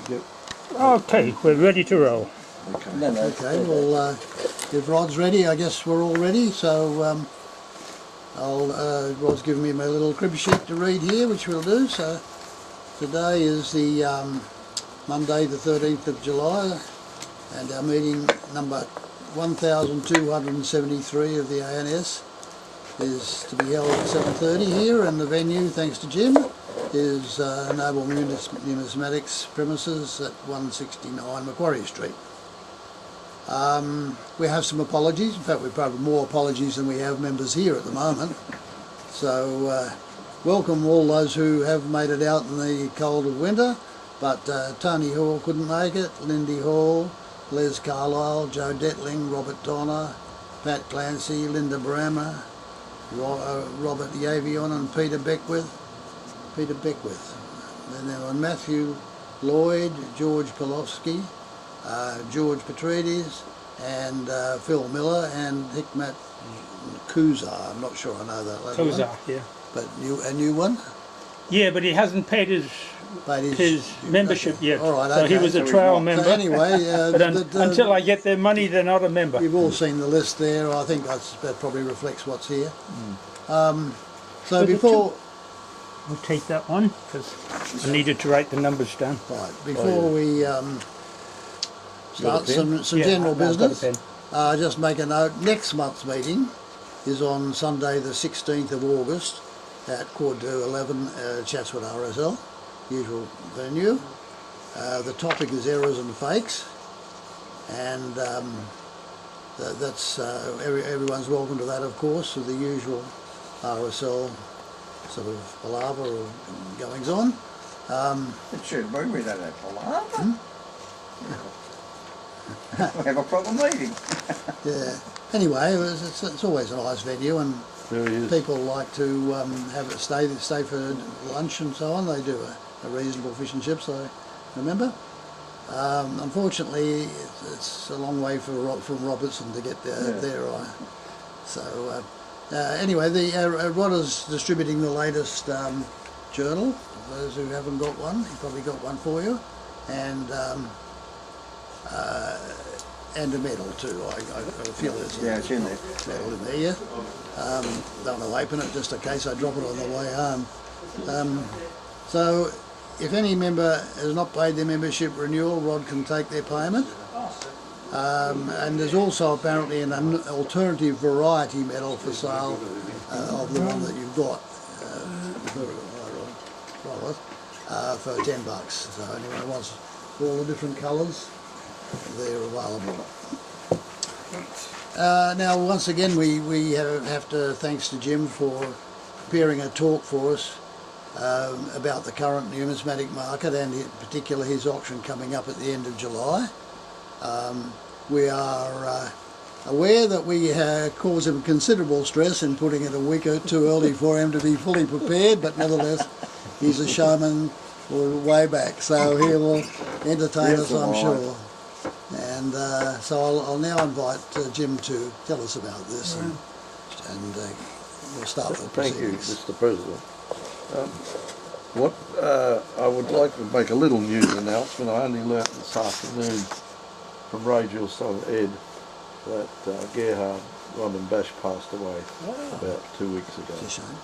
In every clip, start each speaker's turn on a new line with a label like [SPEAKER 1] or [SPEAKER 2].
[SPEAKER 1] Yep.
[SPEAKER 2] Okay, we're ready to roll.
[SPEAKER 1] Okay.
[SPEAKER 3] Okay, well, if Rod's ready, I guess we're all ready. So Rod's given me my little crib sheet to read here, which we'll do. So today is the Monday, the 13th of July, and our meeting number 1273 of the ANS is to be held at 7:30 here, and the venue, thanks to Jim, is Noble Numismatics premises at 169 Macquarie Street. We have some apologies. In fact, we've probably more apologies than we have members here at the moment. So welcome all those who have made it out in the cold of winter, but Tony Hall couldn't make it, Lindy Hall, Les Carlisle, Joe Detling, Robert Donner, Pat Clancy, Linda Brammer, Robert Yavion and Peter Beckwith. And then on Matthew Lloyd, George Polofsky, George Petridis, and Phil Miller, and Hikmat Kuzar. I'm not sure I know that.
[SPEAKER 2] Kuzar, yeah.
[SPEAKER 3] But a new one?
[SPEAKER 2] Yeah, but he hasn't paid his membership yet.
[SPEAKER 3] All right,
[SPEAKER 2] so
[SPEAKER 3] okay.
[SPEAKER 2] he was a trial member.
[SPEAKER 3] So anyway,
[SPEAKER 2] but until I get their money, they're not a member.
[SPEAKER 3] You've all seen the list there. I think that probably reflects what's here. So
[SPEAKER 2] but
[SPEAKER 3] before...
[SPEAKER 2] We'll take that one, because I needed to write the numbers down.
[SPEAKER 3] Right, before we start some general business, just make a note, next month's meeting is on Sunday the 16th of August at 11:15, Chatswood RSL, usual venue. The topic is errors and fakes, and that's everyone's welcome to that, of course, with the usual RSL sort of palaver or goings on.
[SPEAKER 1] It should be, we don't have palaver. We have a proper meeting.
[SPEAKER 3] Yeah. Anyway, it's always a nice venue, and people like to have it stay for lunch and so on. They do a reasonable fish and chips, I remember. Unfortunately, it's a long way from Robertson to get there. So anyway, Rod is distributing the latest journal. For those who haven't got one, he probably got one for you, and a medal too. I feel there's
[SPEAKER 1] it's in there.
[SPEAKER 3] Medal in there. Yeah. Don't want to open it just in case I drop it on the way home. So, if any member has not paid their membership renewal, Rod can take their payment. And there's also apparently an alternative variety medal for sale of the one that you've got for $10. So anyone who wants all the different colours, they're available. Now, once again, we have to thanks to Jim for preparing a talk for us about the current numismatic market, and in particular his auction coming up at the end of July. We are aware that we cause him considerable stress in putting it a week or two early for him to be fully prepared, but nevertheless he's a showman way back, so he will entertain us, I'm sure. And so I'll now invite Jim to tell us about this, and we'll start the proceedings.
[SPEAKER 4] Thank you, Mr. President. I would like to make a little news announcement. I only learnt this afternoon from Rachel's son Ed that Gerhard Rodman Bash passed away about 2 weeks ago.
[SPEAKER 3] It's a shame.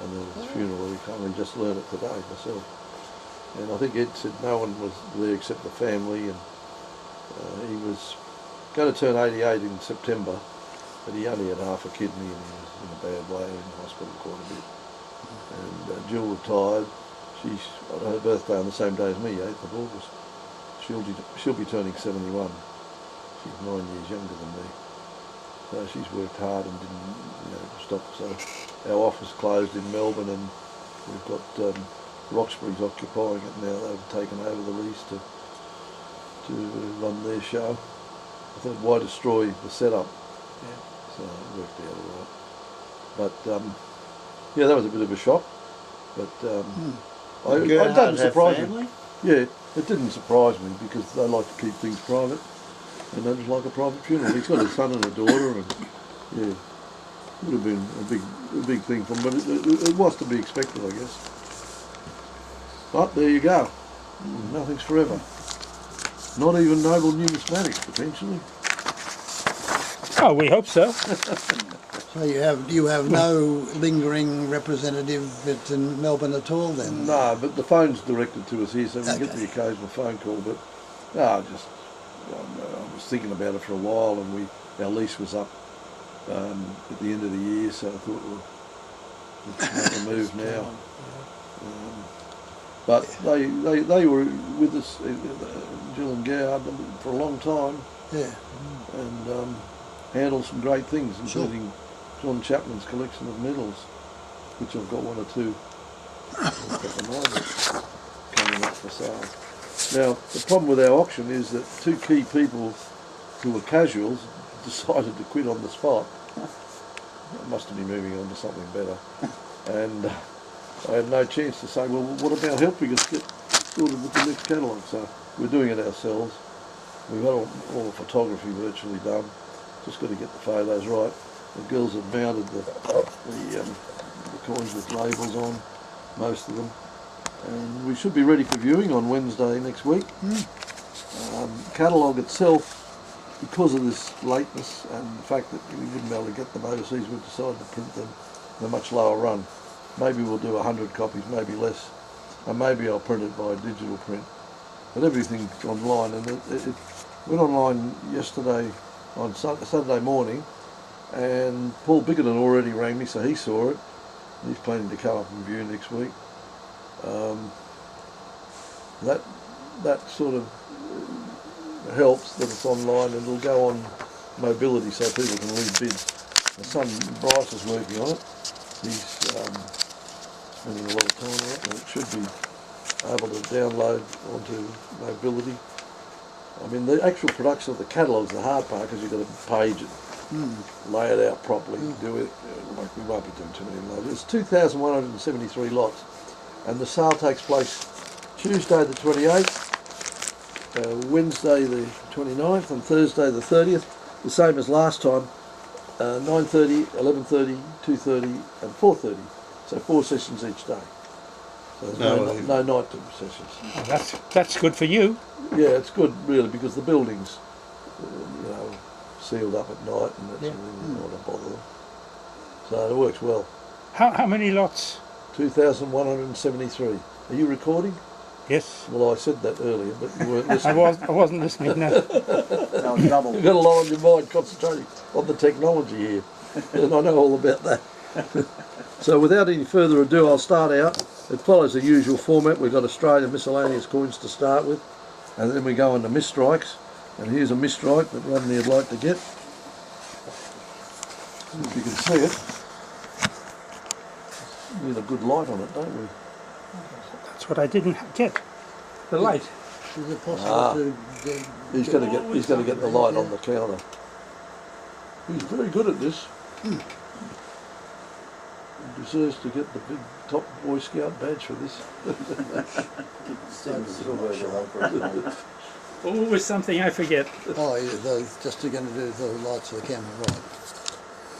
[SPEAKER 4] And then his funeral, we only just learned it today myself. And I think Ed said no one was there except the family, and he was going to turn 88 in September, but he only had half a kidney and he was in a bad way in hospital quite a bit. And Jill retired. She's her birthday on the same day as me, 8th of August. She'll be turning 71. She's 9 years younger than me. So she's worked hard and didn't stop. So our office closed in Melbourne, and we've got Roxbury's occupying it now. They've taken over the lease to run their show. I thought, why destroy the setup? Yeah. So it worked out all right. But yeah, that was a bit of a shock. But it doesn't surprise me. Yeah, it didn't surprise me because they like to keep things private, and that was like a private funeral. He's got a son and a daughter, and yeah, it would have been a big thing for him, but it was to be expected, I guess. But there you go. Nothing's forever. Not even Noble Numismatic, potentially.
[SPEAKER 2] Oh, we hope so.
[SPEAKER 3] So you have no lingering representative in Melbourne at all then?
[SPEAKER 4] No, but the phone's directed to us here, so we get
[SPEAKER 3] Okay.
[SPEAKER 4] the occasional phone call. But no, I was thinking about it for a while, and our lease was up at the end of the year, so I thought we'd make a move now. But they were with us, Jill and Goward, for a long time,
[SPEAKER 3] Yeah.
[SPEAKER 4] and handled some great things,
[SPEAKER 3] Sure.
[SPEAKER 4] including John Chapman's collection of medals, which I've got one or two at the moment coming up for sale. Now, the problem with our auction is that two key people who were casuals decided to quit on the spot. I must have been moving on to something better. And I had no chance to say, well, what about helping us get sorted with the next catalogue? So we're doing it ourselves. We've got all the photography virtually done. Just got to get the photos right. The girls have mounted the coins with labels on, most of them. And we should be ready for viewing on Wednesday next week. Catalogue itself, because of this lateness and the fact that we wouldn't be able to get them overseas, we've decided to print them in a much lower run. Maybe we'll do 100 copies, maybe less. And maybe I'll print it by digital print. But everything's online, and it went online yesterday on Saturday morning, and Paul Bickerton already rang me, so he saw it. He's planning to come up and view next week. That sort of helps that it's online, and it'll go on mobility so people can leave bids. My son Bryce is working on it. He's spending a lot of time on it, and it should be able to download onto mobility. I mean, the actual production of the catalogue's the hard part, because you've got to page it, lay it out properly, do it. Like, we won't be doing too many loads. It's 2,173 lots, and the sale takes place Tuesday the 28th, Wednesday the 29th, and Thursday the 30th, the same as last time, 9:30, 11:30, 2:30 and 4:30, so 4 sessions each day. So there's no night sessions.
[SPEAKER 2] Oh, that's good for you.
[SPEAKER 4] Yeah, it's good really, because the building's sealed up at night, and that's really not a bother them. So it works well.
[SPEAKER 2] How many lots?
[SPEAKER 4] 2,173. Are you recording?
[SPEAKER 2] Yes.
[SPEAKER 4] Well, I said that earlier, but you weren't listening.
[SPEAKER 2] I wasn't listening. No.
[SPEAKER 1] That was double.
[SPEAKER 4] You've got a lot on your mind concentrating on the technology here, and I know all about that. So without any further ado, I'll start out. It follows the usual format. We've got Australian miscellaneous coins to start with, and then we go on to misstrikes. And here's a misstrike that Rodney would like to get. If you can see it. We need a good light on it, don't we?
[SPEAKER 2] That's what I didn't get. The light.
[SPEAKER 3] Is it possible to
[SPEAKER 4] He's going to get the light on the counter. He's very good at this. He deserves to get the big top Boy Scout badge for this.
[SPEAKER 2] Always something I forget.
[SPEAKER 3] Oh, yeah, just going to do the lights of the camera, right?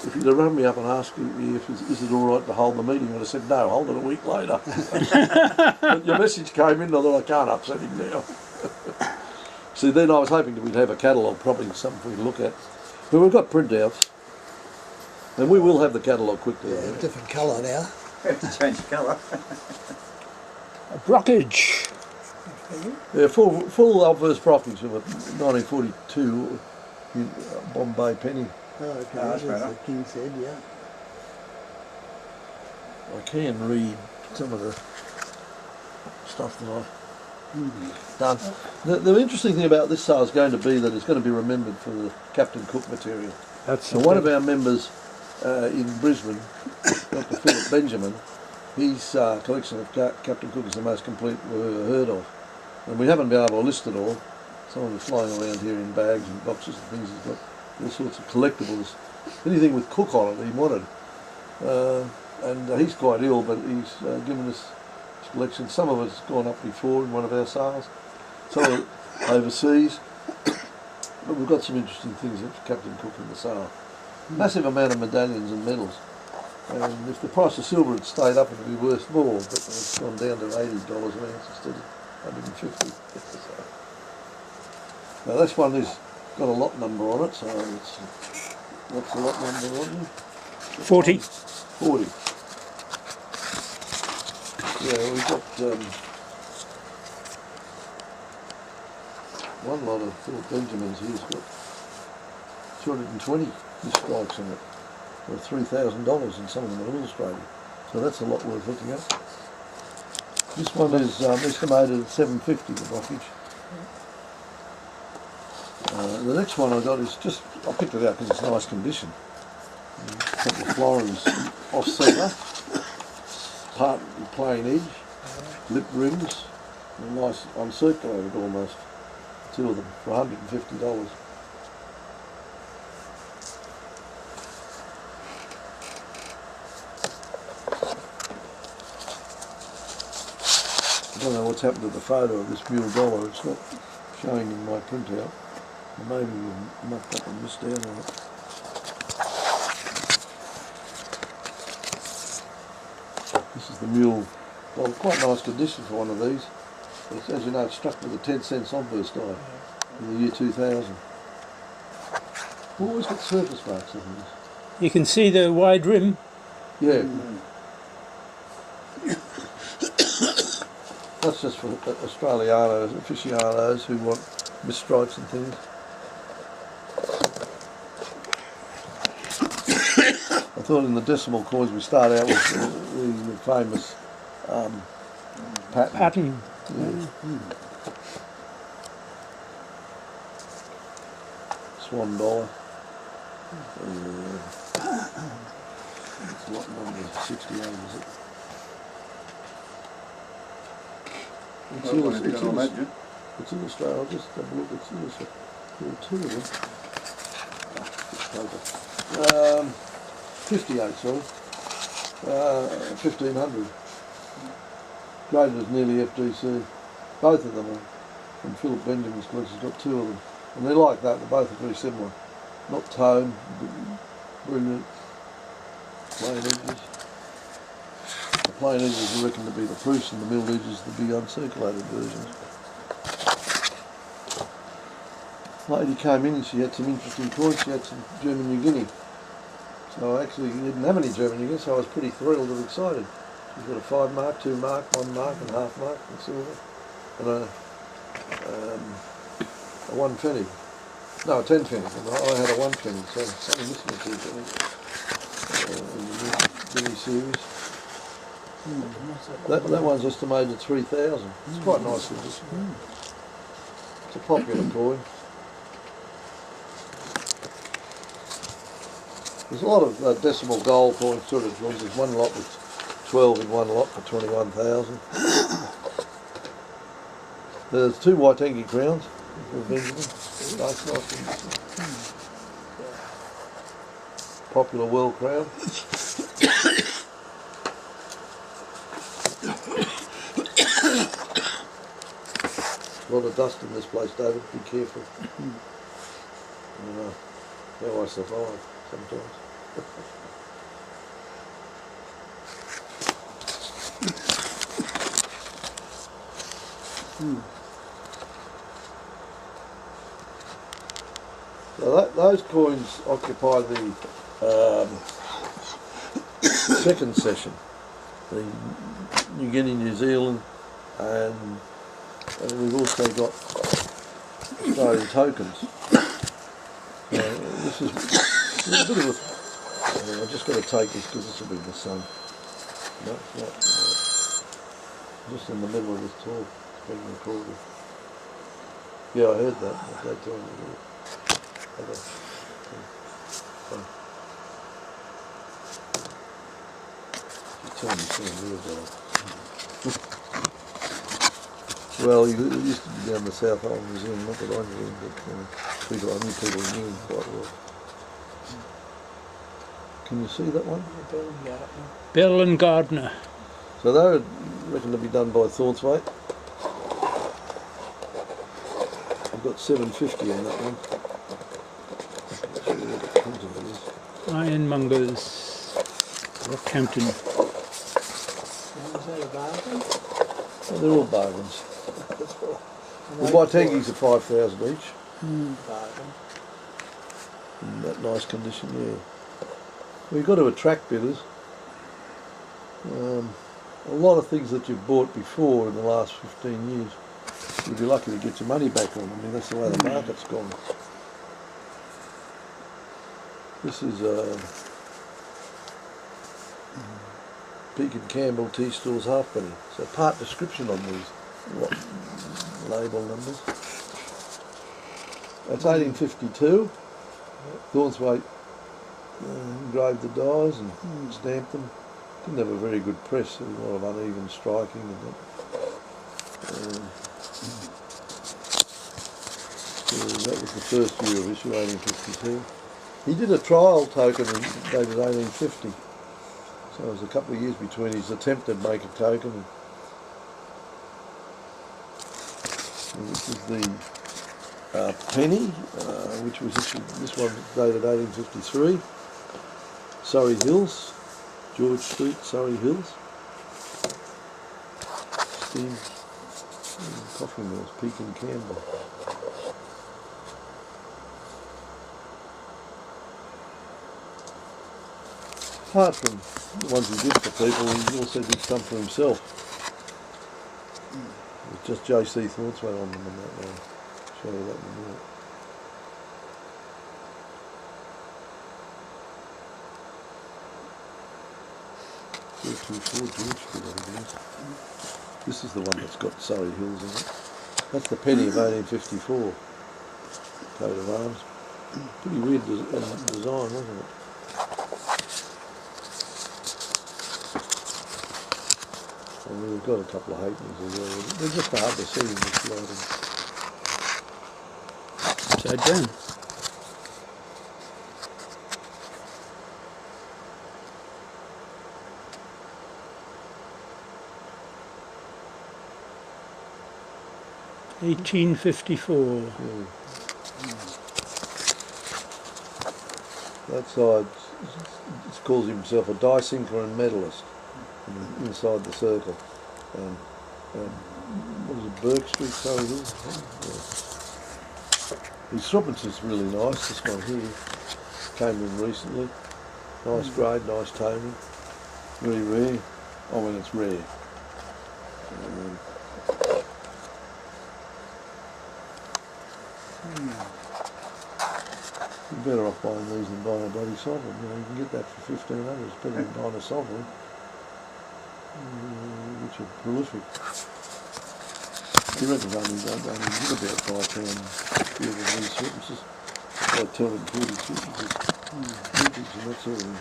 [SPEAKER 4] If you'd have run me up and asked me if is it all right to hold the meeting, I'd have said no, hold it a week later. But your message came in, I thought I can't upset him now. See, then I was hoping that we'd have a catalogue, probably something for you to look at. But we've got printouts, and we will have the catalogue quickly.
[SPEAKER 3] Yeah, different colour now.
[SPEAKER 1] Change colour.
[SPEAKER 2] A brockage.
[SPEAKER 4] Yeah, full obverse properties of a 1942 Bombay penny.
[SPEAKER 3] Oh, okay,
[SPEAKER 1] that's
[SPEAKER 3] that's
[SPEAKER 1] better.
[SPEAKER 3] the King's Head, yeah.
[SPEAKER 4] I can read some of the stuff that I've done. The interesting thing about this sale is going to be that it's going to be remembered for the Captain Cook material.
[SPEAKER 2] That's
[SPEAKER 4] So one of our members in Brisbane, Dr. Philip Benjamin, his collection of Captain Cook is the most complete we've ever heard of. And we haven't been able to list it all. Some of it's flying around here in bags and boxes and things. He's got all sorts of collectibles. Anything with Cook on it he wanted. And he's quite ill, but he's given us his collection. Some of it's gone up before in one of our sales. Some of it overseas. But we've got some interesting things of Captain Cook in the sale. Massive amount of medallions and medals. And if the price of silver had stayed up, it would be worth more, but it's gone down to $80 an ounce instead. 150. Now this one has got a lot number on it, so it's, what's the lot number on it?
[SPEAKER 2] 40.
[SPEAKER 4] 40. Yeah, we've got one lot of Philip Benjamin's here's got 220 strikes on it, for $3,000, and some of them are illustrated. So that's a lot worth looking at. This one is estimated at $750, the blockage. The next one I got is just, I picked it out because it's nice condition. A couple of florins off centre, part plain edge, lip rings, and nice uncirculated almost. Two of them for $150. I don't know what's happened to the photo of this mule dollar. It's not showing in my printout. Maybe we've mucked up and missed out on it. This is the mule dollar. Quite nice condition for one of these. It's, as you know, it's struck with a 10-cent sunburst die in the year 2000. Always got surface marks on this.
[SPEAKER 2] You can see the wide rim.
[SPEAKER 4] Yeah. That's just for Australianos, aficionados who want misstrikes and things. I thought in the decimal coins we start out with the famous pattern. Yeah. Swan dollar. It's lot number 68, is it? It's illustrated. I'll just have a look. It's illustrated. There are two of them. 58, sorry. 1500. Graded as nearly FDC. Both of them are from Philip Benjamin's collection. He's got two of them. And they're like that. They both are very similar. Not tone, brilliant. Plain edges. The plain edges are reckoned to be the proofs, and the milled edges the big uncirculated versions. Lady came in and she had some interesting coins. She had some German New Guinea. So I actually didn't have any German New Guinea, so I was pretty thrilled and excited. She's got a 5 mark, 2 mark, 1 mark and half mark in silver. And a 1 penny. No, a 10 penny. And I had a 1 penny, so something missing a 2 penny in the Guinea series. That one's estimated at 3,000. It's quite nice. It's a popular coin. There's a lot of decimal gold coins sort of drawn. There's one lot with 12 in one lot for 21,000. There's 2 Waitangi crowns for Benjamin. Nice. Popular world crown. A lot of dust in this place, David. Be careful. How I survive sometimes. So those coins occupy the second session, the New Guinea, New Zealand, and we've also got Australian tokens. This is a bit of a... I've just got to take this because this will be the sun. No, it's not. Just in the middle of this talk, it's being recorded. Yeah, I heard that. At that time. Okay. Turn this thing real well. Well, it used to be down the South Island Museum, not that I knew him, but I knew people who knew him quite well. Can you see that one?
[SPEAKER 2] Bell and Gardner.
[SPEAKER 4] So they were reckoned to be done by Thornthwaite. I've got 750 on that one.
[SPEAKER 2] Ironmongers. Rockhampton.
[SPEAKER 4] Oh, they're all bargains. The Waitangi's are 5,000 each.
[SPEAKER 1] Bargain.
[SPEAKER 4] In that nice condition, yeah. We've got to attract bidders. A lot of things that you've bought before in the last 15 years, you'd be lucky to get your money back on. I mean, that's the way the market's gone. This is Peak and Campbell Tea Stores halfpenny. So part description on these label numbers. That's 1852. Thornswaite engraved the dies and stamped them. Didn't have a very good press, there was a lot of uneven striking and that. So that was the first year of issue, 1852. He did a trial token dated 1850. So it was a couple of years between his attempt to make a token. And this is the penny, which was issued, this one dated 1853. Surrey Hills, George Street, Surrey Hills. Steam coffee mills, Peak and Campbell. Apart from the ones he did for people, he also did some for himself. It's just J.C. Thornswaite on them and that one. I'll show you that in a minute. This is the one that's got Surrey Hills in it. That's the penny of 1854. Coat of arms. Pretty weird design, wasn't it? And we've got a couple of halfpennies as well. They're just hard to see in this lighting.
[SPEAKER 2] Upside down. $18.54.
[SPEAKER 4] Yeah. That side, it calls himself a die sinker and medalist inside the circle. What is it, Burke Street, Surrey Hills? Yeah. His threepence is really nice, this one here. Came in recently. Nice grade, nice toning. Very rare. Oh, when it's rare. You're better off buying these than buying a bloody sovereign. You know, you can get that for 1,500. It's better than buying a sovereign, which are prolific. He reckons only get about £5 field of these surfaces, like 240 surfaces, and that sort of thing.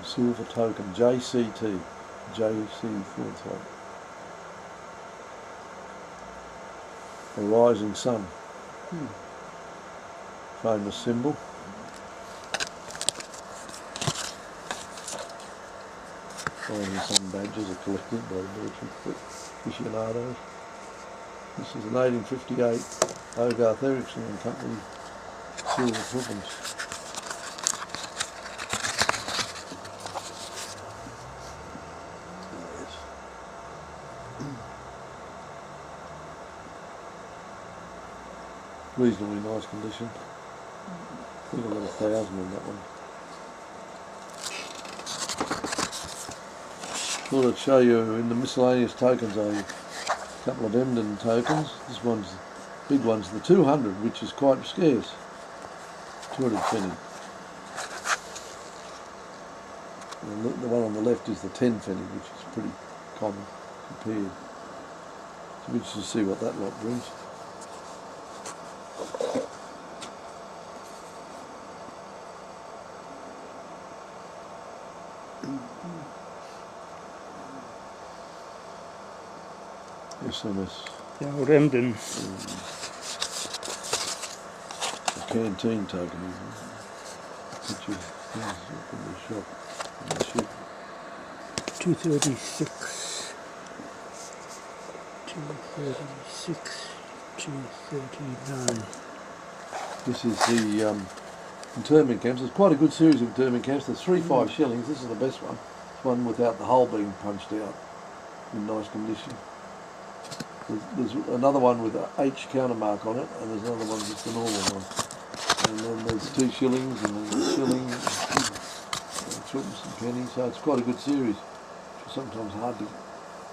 [SPEAKER 4] Silver token, JCT, J.C. Thornswaite. A rising sun. Famous symbol. Finding some badges are collected by the military aficionados. This is an 1858 Hogarth Ericsson and Company silver threepence. Reasonably nice condition. I think I've got 1,000 in that one. Thought I'd show you in the miscellaneous tokens a couple of Emden tokens. This one's, big one's the 200, which is quite scarce. 200 penny. And the one on the left is the 10 penny, which is pretty common compared. So we just see what that lot brings. SMS.
[SPEAKER 2] The old Emden.
[SPEAKER 4] A canteen token, isn't it? Picture things up in the shop, in the ship.
[SPEAKER 2] 236. 236. 239.
[SPEAKER 4] This is the internment camps. There's quite a good series of internment camps. There's 3 5 shillings. This is the best one. It's one without the hole being punched out, in nice condition. There's another one with a H countermark on it, and there's another one just a normal one. And then there's 2 shillings, and then there's shillings, and twopence and pennies. So it's quite a good series. It's sometimes hard to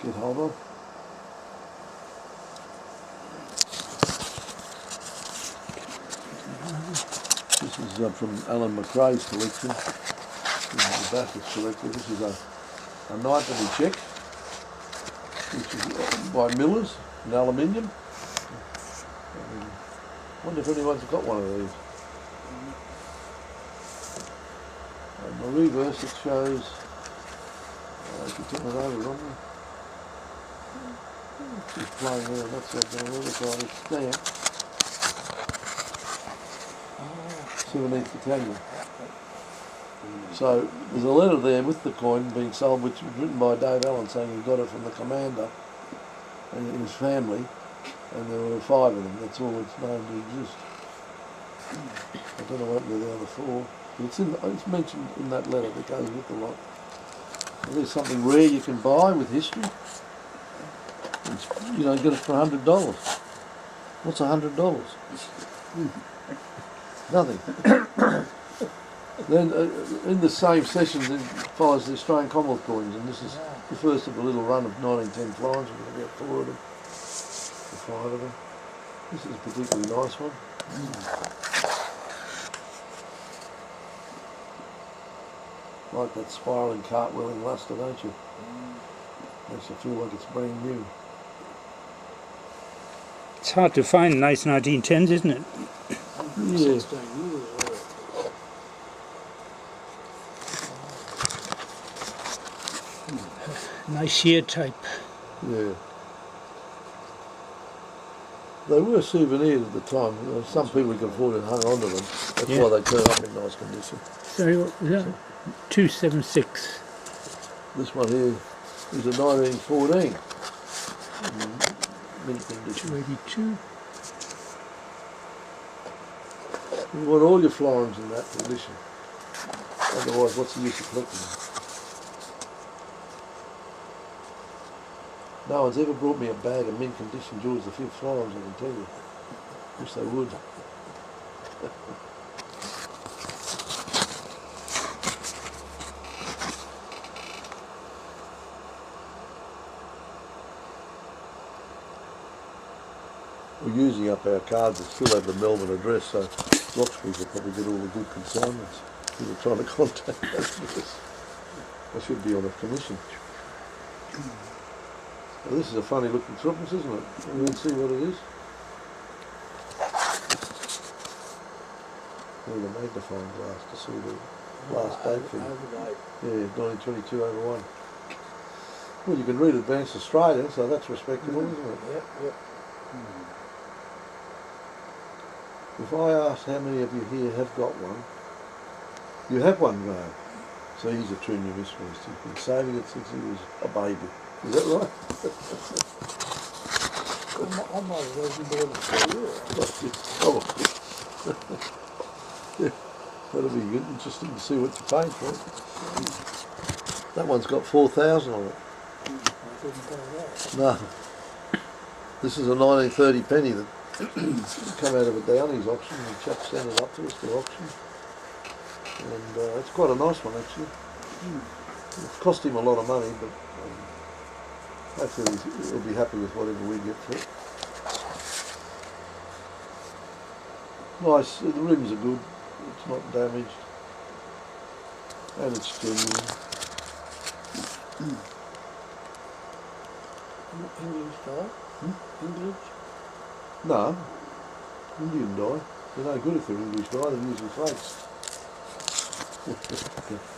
[SPEAKER 4] get hold of. This is from Alan McRae's collection. This is the Bathurst collector. This is a ninthpenny check, which is by Millers in aluminium. I wonder if anyone's got one of these. And the reverse, it shows, if you turn it over on there, it's playing there, and that's on the other side, it's stamped. 17th Battalion. So there's a letter there with the coin being sold, which was written by Dave Allen, saying he got it from the commander and his family, and there were 5 of them. That's all it's known to exist. I don't know what the other 4, but it's mentioned in that letter that goes with the lot. And there's something rare you can buy with history. You know, get it for $100. What's $100? Nothing. Then in the same sessions it follows the Australian Commonwealth coins, and this is the first of a little run of 1910 florins. We're going to get 4 of them, or 5 of them. This is a particularly nice one. Like that spiralling cartwheeling luster, don't you? Makes you feel like it's brand new.
[SPEAKER 2] It's hard to find nice 1910s, isn't it?
[SPEAKER 4] Yeah.
[SPEAKER 2] Nice sheer type.
[SPEAKER 4] Yeah. They were souvenirs at the time. Some people could afford it and hung on to them. That's why they turn up in nice condition.
[SPEAKER 2] Sorry, what was that? 276.
[SPEAKER 4] This one here is a 1914. Mint condition.
[SPEAKER 2] 282.
[SPEAKER 4] You want all your florins in that condition. Otherwise, what's the use of collecting them? No one's ever brought me a bag of mint condition George V florins, I can tell you. Wish they would. We're using up our cards that still have the Melbourne address, so Roxbury's will probably get all the good consignments. People trying to contact us with this. I should be on a commission. Well, this is a funny looking threepence, isn't it? You can see what it is. Need a magnifying glass to see the last date for you. Yeah, 1922/01. Well, you can read Advanced Australia, so that's respectable, isn't it?
[SPEAKER 3] Yep.
[SPEAKER 4] If I ask how many of you here have got one, you have one, Graham. So he's a true numismatist. He's been saving it since he was a baby. Is that right?
[SPEAKER 3] I might as well be more than 4 years.
[SPEAKER 4] Probably. Yeah, that'll be good. Interesting to see what you paid for it. That one's got 4,000 on it.
[SPEAKER 3] I didn't pay that.
[SPEAKER 4] No. This is a 1930 penny that come out of a Downey's auction. The chap sent it up to us for auction. And it's quite a nice one, actually. It cost him a lot of money, but hopefully he'll be happy with whatever we get for it. Nice, the rims are good, it's not damaged, and it's genuine.
[SPEAKER 3] English dye? English?
[SPEAKER 4] No, Indian dye. They're no good if they're English dye, they're usually fakes.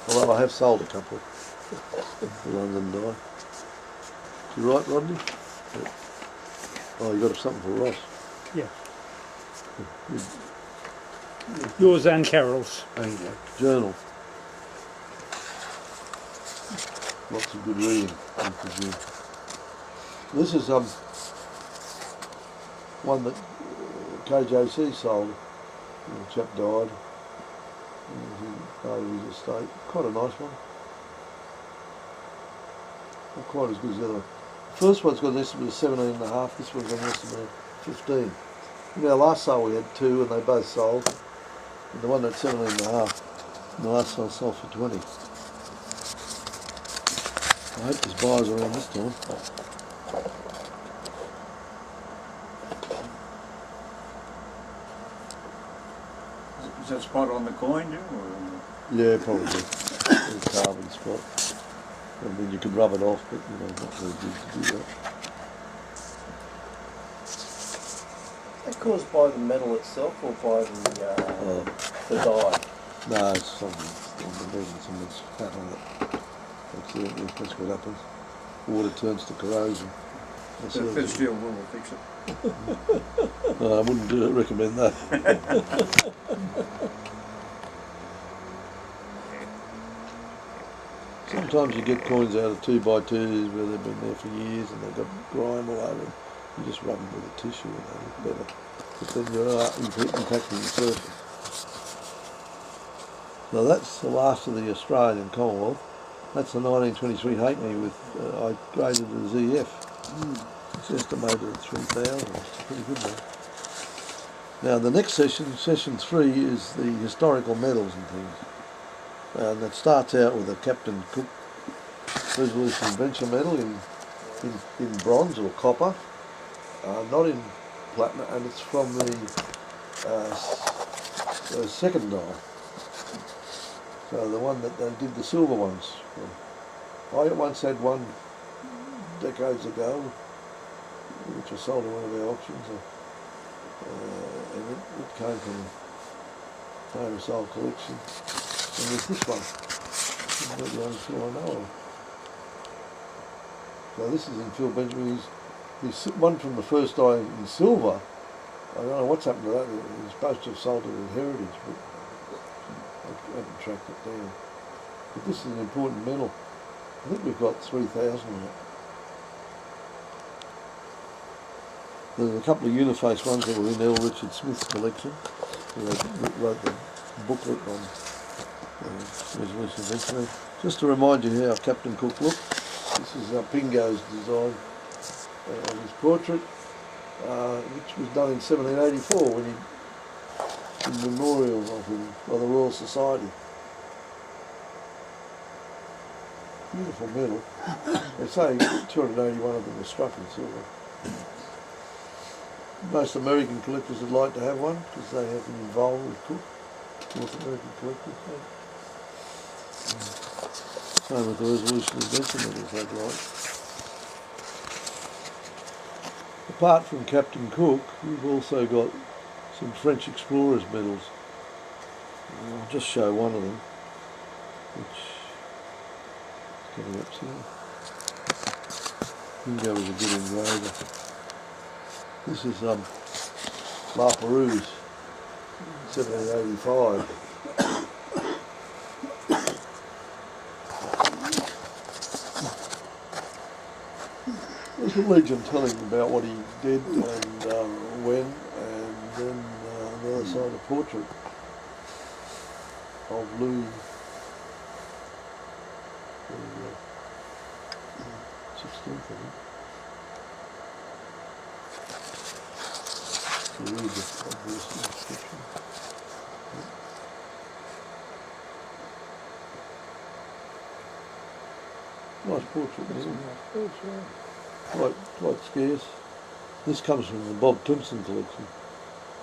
[SPEAKER 4] Although I have sold a couple for London dye. You right, Rodney? Yeah. Oh, you got something for Ross?
[SPEAKER 2] Yeah.
[SPEAKER 4] Good.
[SPEAKER 2] Yours and Carol's.
[SPEAKER 4] And journal. Lots of good reading, I presume. This is one that KJC sold. The chap died. He part of his estate. Quite a nice one. Not quite as good as the other one. First one's got an estimate of 17.5, this one's got an estimate of 15. In our last sale we had 2 and they both sold. And the one at 17.5, and the last sale sold for 20. I hope there's buyers around this time.
[SPEAKER 1] Is that spot on the coin, Jim? Or
[SPEAKER 4] Yeah, probably. A carbon spot. I mean, you could rub it off, but you know, not very good to do that.
[SPEAKER 5] Is that caused by the metal itself or by the dye?
[SPEAKER 4] No, it's something on the bed and someone's fat on it. Accidentally, that's what happens. Water turns to corrosion.
[SPEAKER 1] the thin steel will fix it.
[SPEAKER 4] No, I wouldn't recommend that. Sometimes you get coins out of 2x2s where they've been there for years and they've got grime all over them. You just rub them with a tissue and they look better. But then you're impacting the surface. Now that's the last of the Australian Commonwealth. That's the 1923 halfpenny with, I graded it as EF. It's estimated at 3,000. It's pretty good though. Now the next session, session 3, is the historical medals and things. And it starts out with a Captain Cook Resolution Adventure Medal in bronze or copper, not in platinum, and it's from the second die. So the one that they did the silver ones. I once had one decades ago, which was sold in one of our auctions, and it came from a famous old collection. And there's this one. This is the only two I know of. So this is in Phil Benjamin's. He's one from the first die in silver. I don't know what's happened to that. He's supposed to have sold it in Heritage, but I haven't tracked it down. But this is an important medal. I think we've got 3,000 on it. There's a couple of uniface ones that were in L. Richard Smith's collection. They wrote the booklet on Resolution Adventure. Just to remind you how Captain Cook looked. This is Pingo's design of his portrait, which was done in 1784 when he, in memorial of him by the Royal Society. Beautiful medal. They say 281 of them were struck in silver. Most American collectors would like to have one because they have been involved with Cook. North American collectors. Same with the Resolution Adventure medals they'd like. Apart from Captain Cook, we've also got some French explorers medals. I'll just show one of them, which is coming up soon. Pingo was a good engraver. This is La Perouse, 1785. There's a legend telling about what he did and when, and then on the other side a portrait of Louis XVI, I think. To read the obvious description. Nice portrait, isn't it? Quite scarce. This comes from the Bob Timpson collection.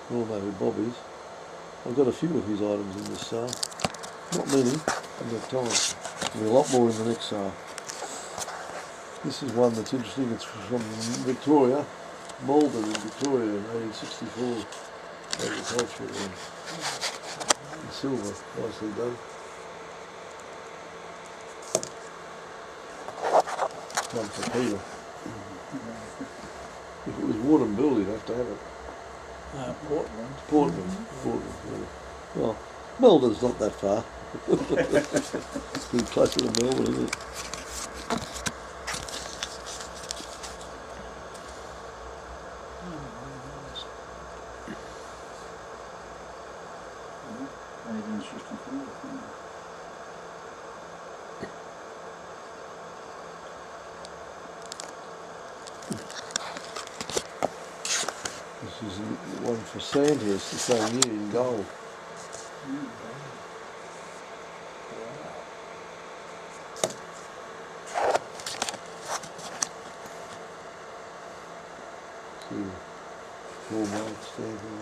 [SPEAKER 4] You all know who Bob is. I've got a few of his items in this sale. Not many, in that time. There'll be a lot more in the next sale. This is one that's interesting. It's from Victoria, Malden in Victoria in 1864. Agricultural one. In silver, nicely done. One for Peter. If it was Warden Bill, you'd have to have it.
[SPEAKER 3] Portland.
[SPEAKER 4] Portland, yeah. Well, Melbourne's not that far. It's pretty closer to Melbourne, isn't it? This is the one for Sandhurst the same year in gold. See, 4 marks stamping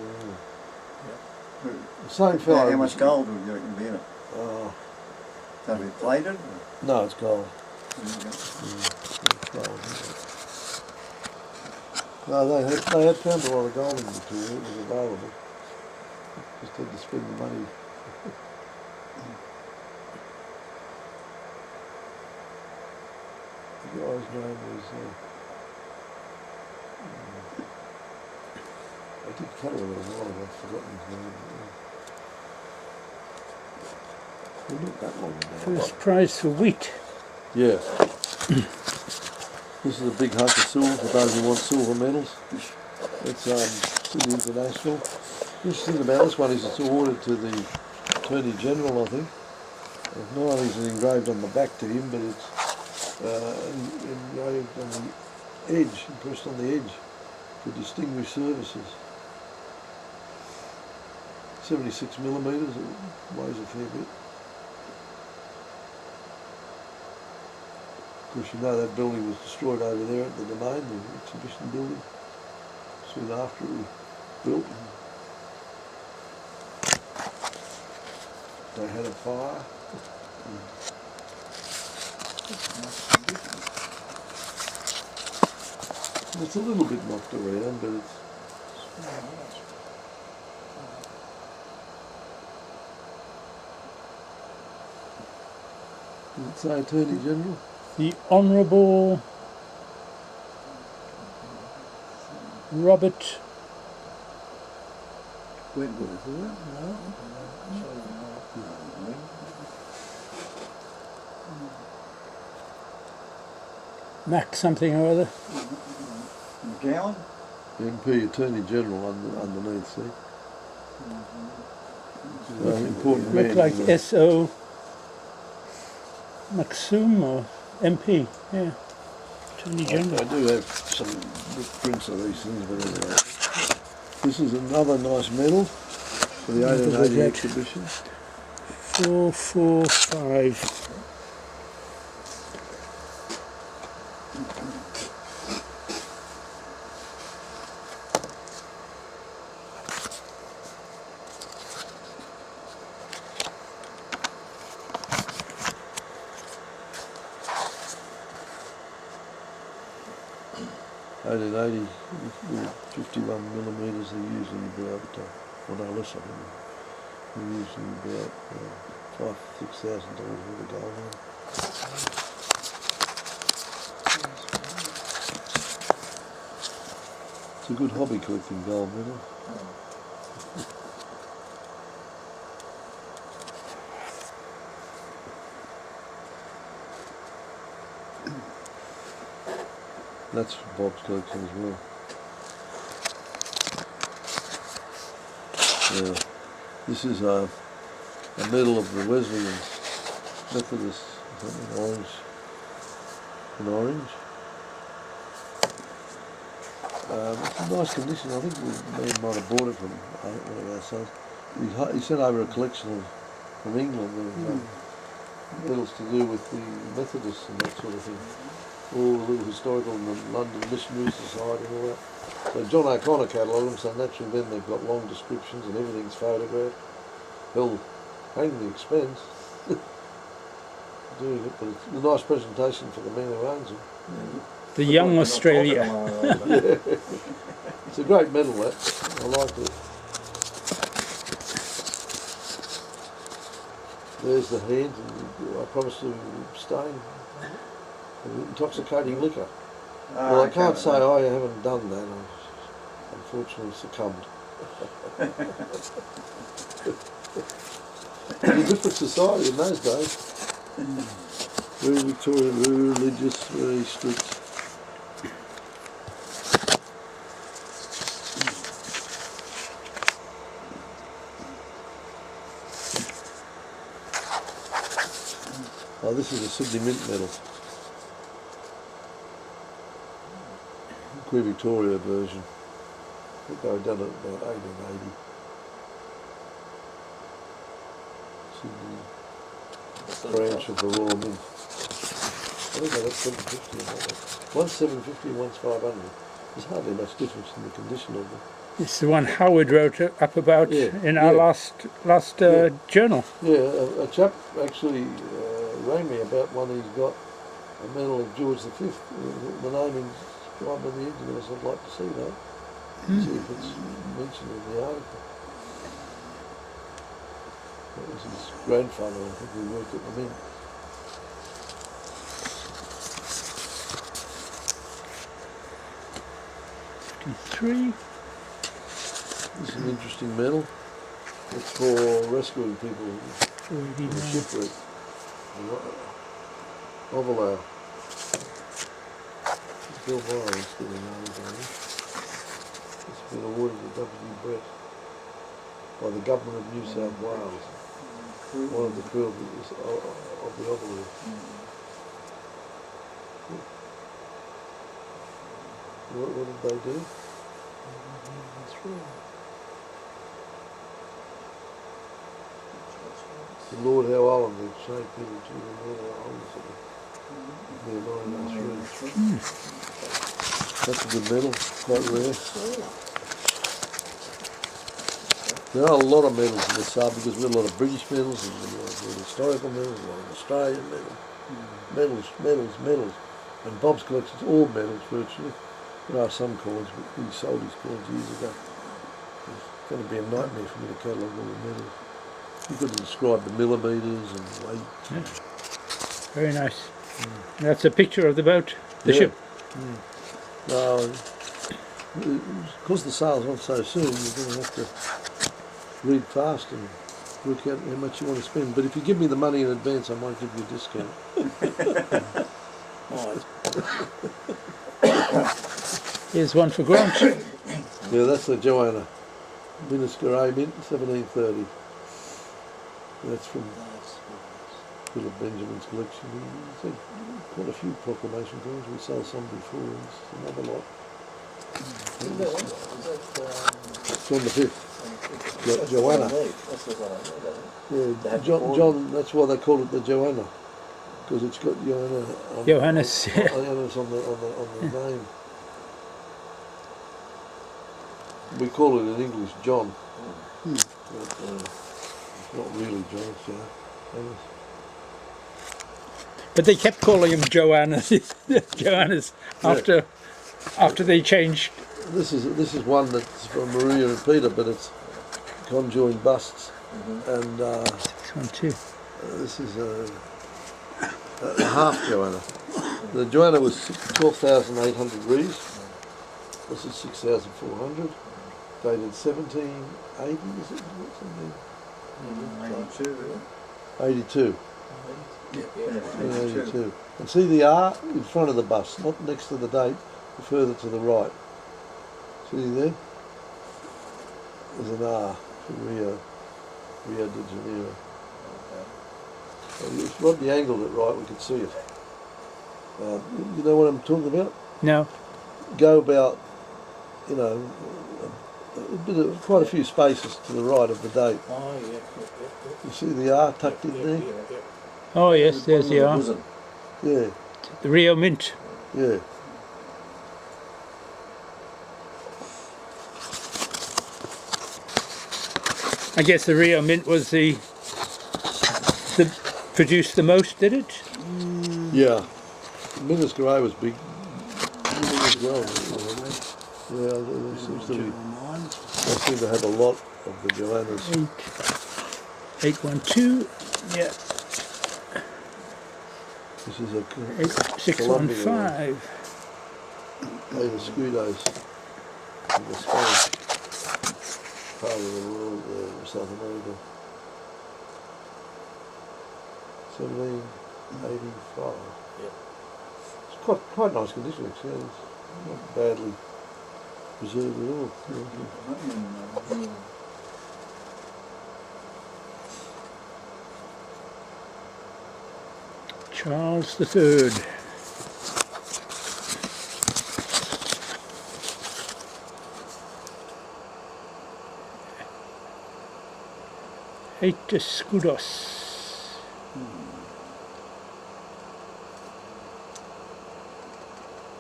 [SPEAKER 4] there. The same fellow.
[SPEAKER 1] How much gold would you reckon be in it? Have it plated?
[SPEAKER 4] No, it's gold.
[SPEAKER 1] There you go.
[SPEAKER 4] It's gold. No, they had found a lot of gold in Victoria. It was available. Just had to spend the money. The guy's name was. I did cut it a little while ago. I've forgotten his name. Well, not that long ago.
[SPEAKER 2] First prize for wheat.
[SPEAKER 4] Yeah. This is a big hunk of silver for those who want silver medals. It's Sydney International. The interesting thing about this one is it's awarded to the Attorney General, I think. Not only is it engraved on the back to him, but it's engraved on the edge, impressed on the edge, for distinguished services. 76 millimetres, it weighs a fair bit. Of course, you know that building was destroyed over there at the Domain, the exhibition building, soon after it was built. They had a fire. It's a little bit knocked around, but it's... Does it say Attorney General?
[SPEAKER 2] The Honourable Robert
[SPEAKER 3] Wentworth, is it? No?
[SPEAKER 2] Mac something or other.
[SPEAKER 1] McGowan?
[SPEAKER 4] MP Attorney General underneath, see? Important man.
[SPEAKER 2] Look like
[SPEAKER 4] in the-
[SPEAKER 2] S.O. Maxum or MP, yeah. Attorney
[SPEAKER 4] I
[SPEAKER 2] General.
[SPEAKER 4] do have some prints of these things, but anyway. This is another nice medal for the
[SPEAKER 2] What was
[SPEAKER 4] 1880
[SPEAKER 2] that?
[SPEAKER 4] exhibition.
[SPEAKER 2] 445.
[SPEAKER 4] $1880 with 51 millimetres, they're usually about, well no less I think, they're usually about $5,000–6,000 worth of gold now. It's a good hobby collecting gold medal. That's Bob's collection as well. Yeah. This is a medal of the Wesleyan Methodist, in orange. It's in nice condition. I think we might have bought it from one of our sons. He sent over a collection from England of medals to do with the Methodists and that sort of thing. All the little historical and the London Missionary Society and all that. So John O'Connor catalogued them, so naturally then they've got long descriptions and everything's photographed. He'll hang the expense doing it, but it's a nice presentation for the man who owns them.
[SPEAKER 2] The Young Australia.
[SPEAKER 4] Yeah. It's a great medal, that. I like it. There's the hand, and I promise to abstain. Intoxicating liquor. Well, I can't say I haven't done that. I've unfortunately succumbed. It was a different society in those days. Very Victorian, very religious, very strict. Oh, this is a Sydney Mint medal. Queen Victoria version. think they were done at about 1880. Sydney branch of the Royal Mint. I think they got 750 in that one. One's 750 and one's 500. There's hardly much difference in the condition of them.
[SPEAKER 2] It's the one Howard wrote up about in our last journal.
[SPEAKER 4] Yeah, a chap actually rang me about one he's got, a medal of George V. The name inscribed on the edge of it. I'd like to see that. See if it's mentioned in the article. That was his grandfather, I think, who worked at the Mint. This is an interesting medal. It's for rescuing people in the shipwreck. Overlow. Bill Morris did a name on it. It's been awarded to W. Brett by the government of New South Wales. One of the crew of the Overlow. What did they do? The Lord Howe Island, they showed people to the Lord Howe Island near 903. That's a good medal, quite rare. There are a lot of medals in the sub because we've got a lot of British medals and a lot of historical medals, a lot of Australian medals. Medals. And Bob's collection's all medals virtually. There are some coins, but he sold his coins years ago. It's going to be a nightmare for me to catalogue all the medals. You've got to describe the millimetres and weight.
[SPEAKER 2] Yeah. Very nice. That's a picture of the boat, the ship.
[SPEAKER 4] No, because the sales aren't so soon, you're going to have to read fast and work out how much you want to spend. But if you give me the money in advance, I might give you a discount.
[SPEAKER 2] Here's one for Grant.
[SPEAKER 4] Yeah, that's the Joanna. Numismatic Mint, 1730. That's from Philip Benjamin's collection. He's had quite a few proclamation coins. We sold some before. It's another lot. John the 5th. Joanna.
[SPEAKER 5] That's the one I know.
[SPEAKER 4] Yeah, John, that's why they call it the Joanna. Because it's got Joanna
[SPEAKER 2] Johannes.
[SPEAKER 4] Johannes on the name. We call it in English John. But, it's not really John, it's Johannes.
[SPEAKER 2] But they kept calling him Johannes. Johannes after they changed.
[SPEAKER 4] This is one that's from Maria and Peter, but it's conjoined busts. And
[SPEAKER 2] This one too.
[SPEAKER 4] this is a half Joanna. The Joanna was 12,800 rees. This is 6,400. Dated 1780, is it? 82. 82. And see the R in front of the bus, not next to the date, but further to the right. See there? There's an R for Rio de Janeiro. If Rodney angled it right, we could see it. You know what I'm talking about?
[SPEAKER 2] No.
[SPEAKER 4] Go about, quite a few spaces to the right of the date.
[SPEAKER 5] Oh, yeah.
[SPEAKER 4] You see the R tucked in there?
[SPEAKER 2] Oh yes, there's the R.
[SPEAKER 4] Yeah,
[SPEAKER 2] The Rio Mint.
[SPEAKER 4] yeah.
[SPEAKER 2] I guess the Rio Mint was the produced the most, did it?
[SPEAKER 4] Yeah. Numismatic was big as well. Yeah, there seems to be. They seem to have a lot of the Joannas.
[SPEAKER 2] 812. Yeah.
[SPEAKER 4] This is a
[SPEAKER 2] 615.
[SPEAKER 4] Eight Escudos in the Spanish part of the world, South America. 1785.
[SPEAKER 5] Yeah.
[SPEAKER 4] It's quite nice condition actually. It's not badly preserved at all.
[SPEAKER 2] Charles III. 8 escudos.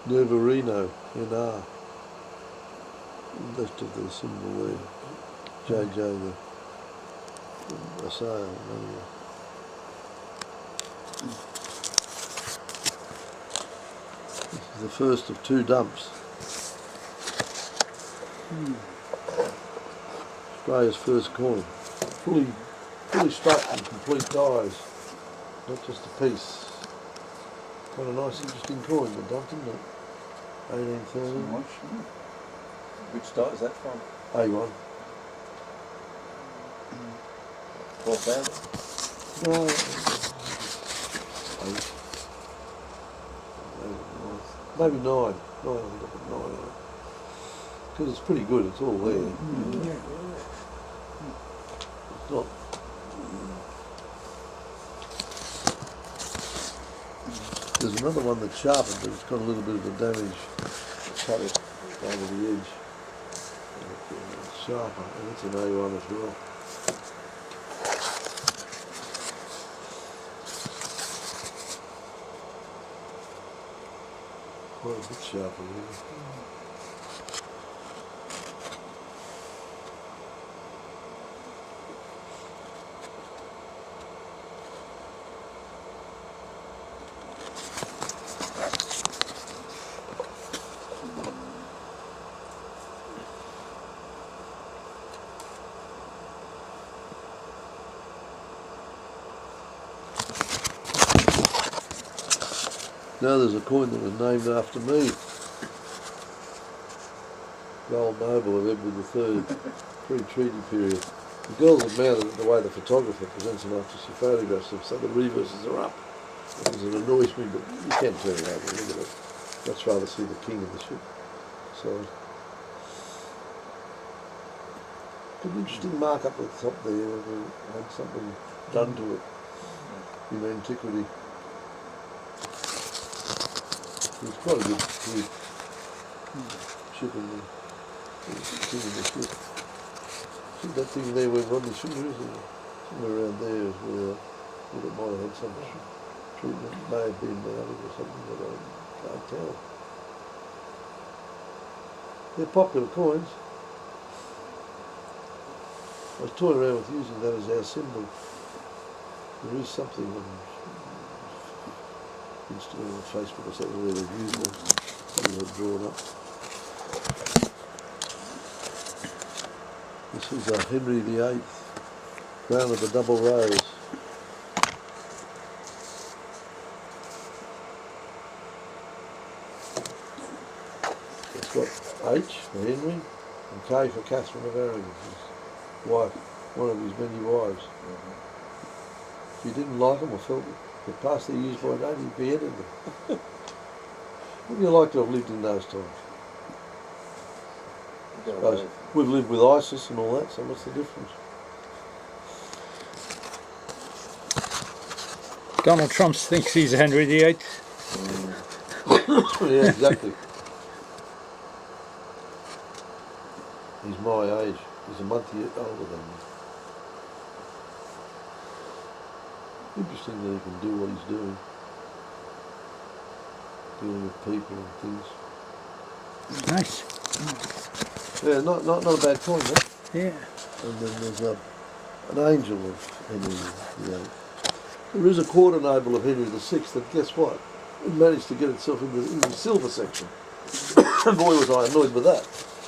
[SPEAKER 4] Nervarino, NR. Left of the symbol there. JJ, the sale. This is the first of 2 dumps. Australia's first coin. Fully struck and complete dies. Not just a piece. Quite a nice, interesting coin, the dump, isn't it? 1830.
[SPEAKER 5] Which date is that from?
[SPEAKER 4] A1.
[SPEAKER 5] 12,000?
[SPEAKER 4] No. Maybe 9. 9, I think I put 9 on it. Because it's pretty good, it's all there. It's not. There's another one that's sharpened, but it's got a little bit of a damage. Cut it over the edge. It's sharper, and it's an A1 as well. Quite a bit sharper, really. Now there's a coin that was named after me. Gold Noble of Edward III, pre-treaty period. The girls have mounted it the way the photographer presents them after she photographs them, so the reverses are up. Because it annoys me, but you can turn it over and look at it. Much rather see the king of the ship. So, an interesting mark up at the top there, had something done to it in antiquity. It's quite a good ship in the king of the ship. See that thing there where Rodney Sugar is? Somewhere around there is where it might have had some treatment. It may have been mounted or something, but I can't tell. They're popular coins. I was toying around with using that as our symbol. There is something on Instagram or Facebook or something where they've used one. Something they've drawn up. This is a Henry VIII, crown of the double rose. It's got H for Henry and K for Catherine of Aragon, his wife, one of his many wives. If you didn't like them or felt they passed their use by date, you'd be editing them. Wouldn't you like to have lived in those times? Suppose we've lived with ISIS and all that, so what's the difference?
[SPEAKER 2] Donald Trump thinks he's Henry VIII.
[SPEAKER 4] Yeah, exactly. He's my age. He's a month older than me. Interesting that he can do what he's doing. Dealing with people and things.
[SPEAKER 2] Nice.
[SPEAKER 4] Yeah, not a bad coin, huh?
[SPEAKER 2] Yeah.
[SPEAKER 4] And then there's an angel of Henry VIII. There is a quarter noble of Henry VI that, guess what? It managed to get itself into the silver section. And boy was I annoyed with that.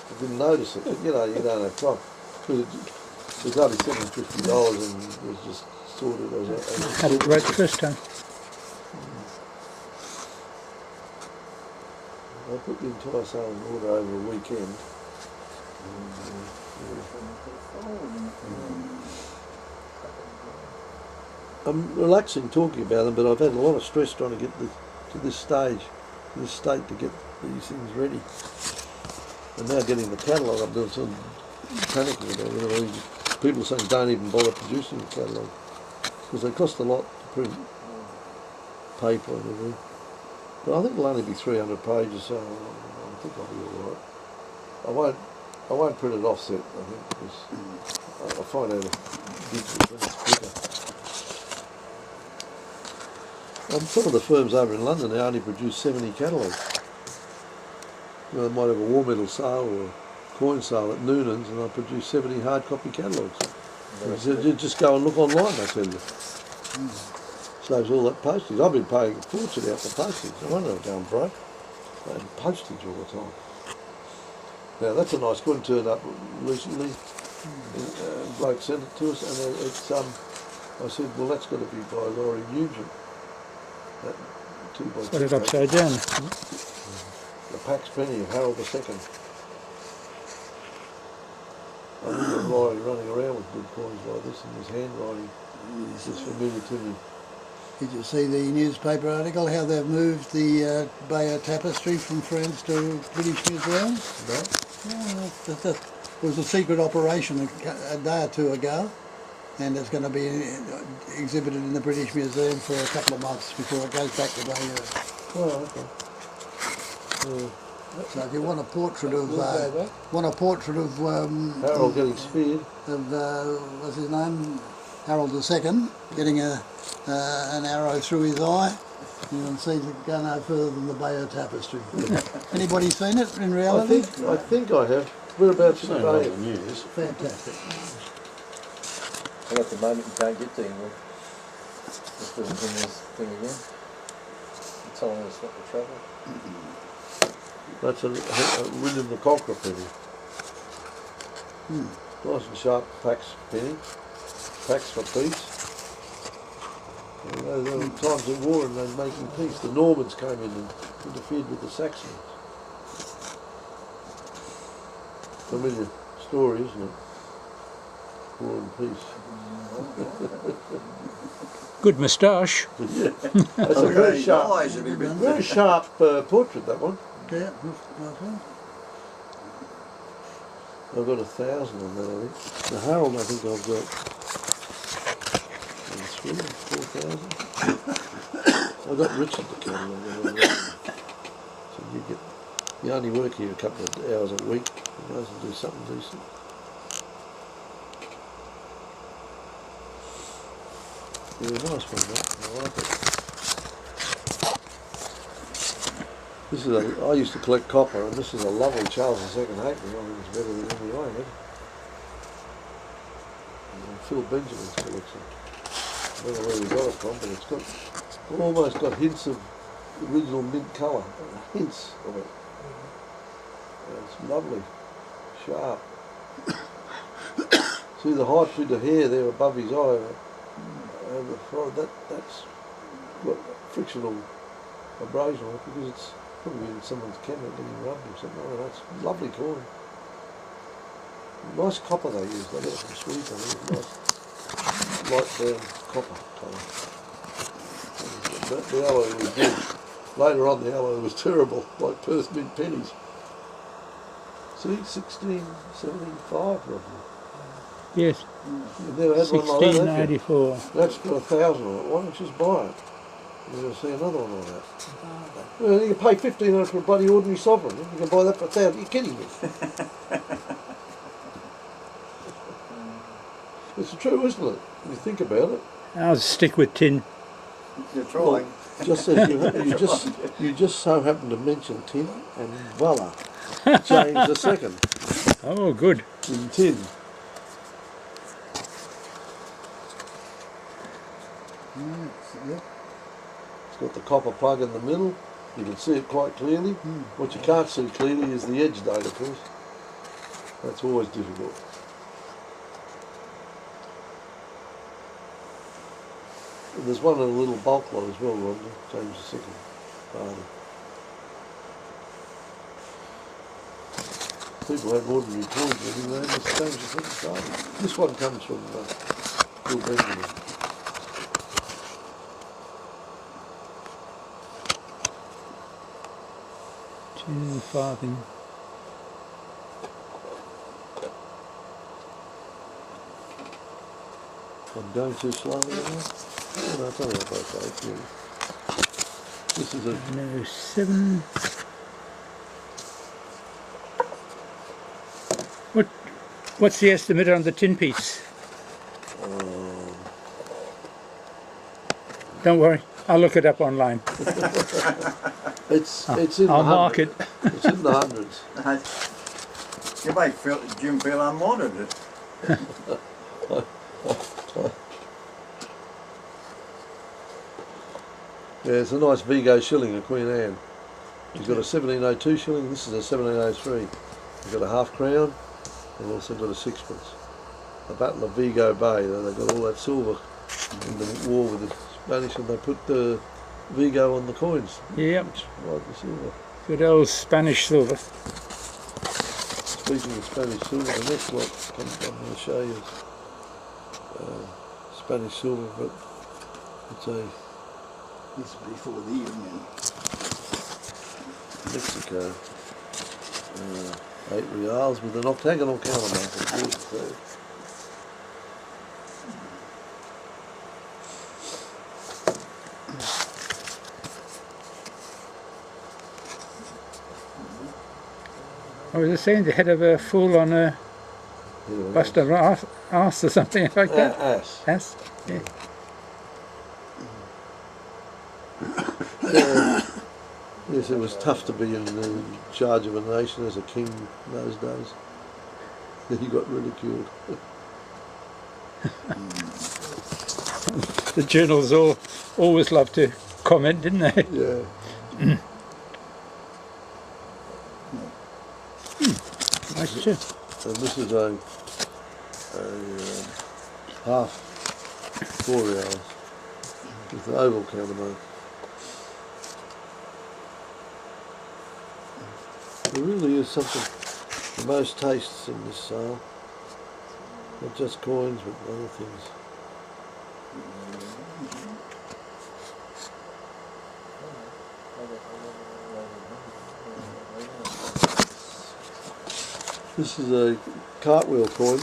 [SPEAKER 4] I didn't notice it, but you don't have time. Because it's only $750 and it was just sorted as
[SPEAKER 2] Had it right the first time.
[SPEAKER 4] I put the entire sale in order over a weekend. I'm relaxing talking about them, but I've had a lot of stress trying to get to this stage, this state, to get these things ready. And now getting the catalogue, I'm doing some panicking about it. People are saying don't even bother producing the catalogue because they cost a lot to print, paper and everything. But I think it'll only be 300 pages, so I think I'll be all right. I won't I won't print it offset, I think, because I find out digital it's quicker. Some of the firms over in London now only produce 70 catalogues. You know, they might have a war medal sale or a coin sale at Noonan's, and they'll produce 70 hard copy catalogues. You just go and look online, I tell you. Saves all that postage. I've been paying a fortune out for postage. I wonder if I'm going broke. Paying postage all the time. Now that's a nice coin turned up recently. Bloke sent it to us, and it's I said, well, that's got to be by Laurie Nugent. That 2x2
[SPEAKER 2] Put it upside down.
[SPEAKER 4] The Pax Penny of Harold II. I remember Laurie running around with good coins like this, and his handwriting is familiar to me.
[SPEAKER 3] Did you see the newspaper article how they've moved the Bayer tapestry from France to British Museum?
[SPEAKER 4] No?
[SPEAKER 3] Yeah, it was a secret operation a day or two ago, and it's going to be exhibited in the British Museum for a couple of months before it goes back to Bayer.
[SPEAKER 4] Oh, okay.
[SPEAKER 3] So if you want a portrait of
[SPEAKER 4] Harold getting speared.
[SPEAKER 3] Of what's his name, Harold II, getting an arrow through his eye, you can see it go no further than the Bayer tapestry. Anybody seen it in reality?
[SPEAKER 4] I think I have. Whereabouts in the Bay?
[SPEAKER 1] news.
[SPEAKER 3] Fantastic.
[SPEAKER 5] And at the moment you can't get to England. Just doing this thing again. It's telling us not to travel.
[SPEAKER 4] That's a William the Conqueror penny. Nice and sharp Pax penny. Pax for peace. There were times of war and they're making peace. The Normans came in and interfered with the Saxons. Familiar story, isn't it? War and peace.
[SPEAKER 2] Good moustache.
[SPEAKER 4] Yeah. That's a very sharp portrait, that one.
[SPEAKER 3] Yeah, nice one.
[SPEAKER 4] I've got 1,000 on that, I think. The Harold, I think I've got 4,000. I got Richard the catalogue. So you only work here a couple of hours a week. You might as well do something decent. Yeah, nice one, mate. I like it. This is I used to collect copper, and this is a lovely Charles II halfpenny. I think it's better than any I had. Phil Benjamin's collection. I don't know where he got it from, but it's almost got hints of original mint colour. Hints of it. It's lovely. Sharp. See the high bit of hair there above his eye over the forehead. That's got frictional abrasion on it because it's probably in someone's camera getting rubbed or something like that. It's lovely coin. Nice copper they use. They get it from Sweden. Nice light brown copper colour. The alloy was good. Later on the alloy was terrible, like Perth mint pennies. See, 1675 roughly.
[SPEAKER 2] Yes.
[SPEAKER 4] You've never had one like that, have you?
[SPEAKER 2] 1684.
[SPEAKER 4] That's got 1,000 on it. Why don't you just buy it? You're going to see another one like that. Well, you can pay $1,500 for a bloody ordinary sovereign. You can buy that for 1,000. You're kidding me. It's true, isn't it? When you think about it.
[SPEAKER 2] I'll stick with tin.
[SPEAKER 1] You're trying.
[SPEAKER 4] Just as you just so happen to mention tin, and voila, James II
[SPEAKER 2] Oh, good.
[SPEAKER 4] in tin.
[SPEAKER 3] Yep.
[SPEAKER 4] It's got the copper plug in the middle. You can see it quite clearly. What you can't see clearly is the edge date, of course. That's always difficult. And there's one in a little bulk lot as well, Roger, James II. People have ordinary coins, but you know, it's James II. This one comes from Bill Benjamin.
[SPEAKER 2] Farthing.
[SPEAKER 4] I'm going too slowly now. Oh, no, it's only up okay. This is a
[SPEAKER 2] No, 7. What's the estimate on the tin piece? Don't worry, I'll look it up online.
[SPEAKER 4] It's in
[SPEAKER 2] I'll
[SPEAKER 4] the
[SPEAKER 2] mark it.
[SPEAKER 4] hundreds. It's in the hundreds.
[SPEAKER 1] You make Jim feel unwanted.
[SPEAKER 4] Yeah, it's a nice Vigo shilling, a Queen Anne. You've got a 1702 shilling, this is a 1703. You've got a half crown, and also got a sixpence. The Battle of Vigo Bay, they got all that silver in the war with the Spanish, and they put the Vigo on the coins.
[SPEAKER 2] Yep,
[SPEAKER 4] Like the silver.
[SPEAKER 2] good old Spanish silver.
[SPEAKER 4] Speaking of Spanish silver, the next lot I'm going to show you is Spanish silver, but it's a
[SPEAKER 3] This is before the Union.
[SPEAKER 4] Mexico. 8 reals with an octagonal countermark.
[SPEAKER 2] I was saying the head of a fool on a bust of arse or something like that.
[SPEAKER 4] Ass.
[SPEAKER 2] Ass? Yeah.
[SPEAKER 4] Yes, it was tough to be in charge of a nation as a king in those days. He got ridiculed.
[SPEAKER 2] The journals always loved to comment, didn't they?
[SPEAKER 4] Yeah.
[SPEAKER 2] Nice too.
[SPEAKER 4] And this is a half 4 reals with the oval countermark. There really is something, the most tastes in this sale. Not just coins, but other things. This is a cartwheel coin.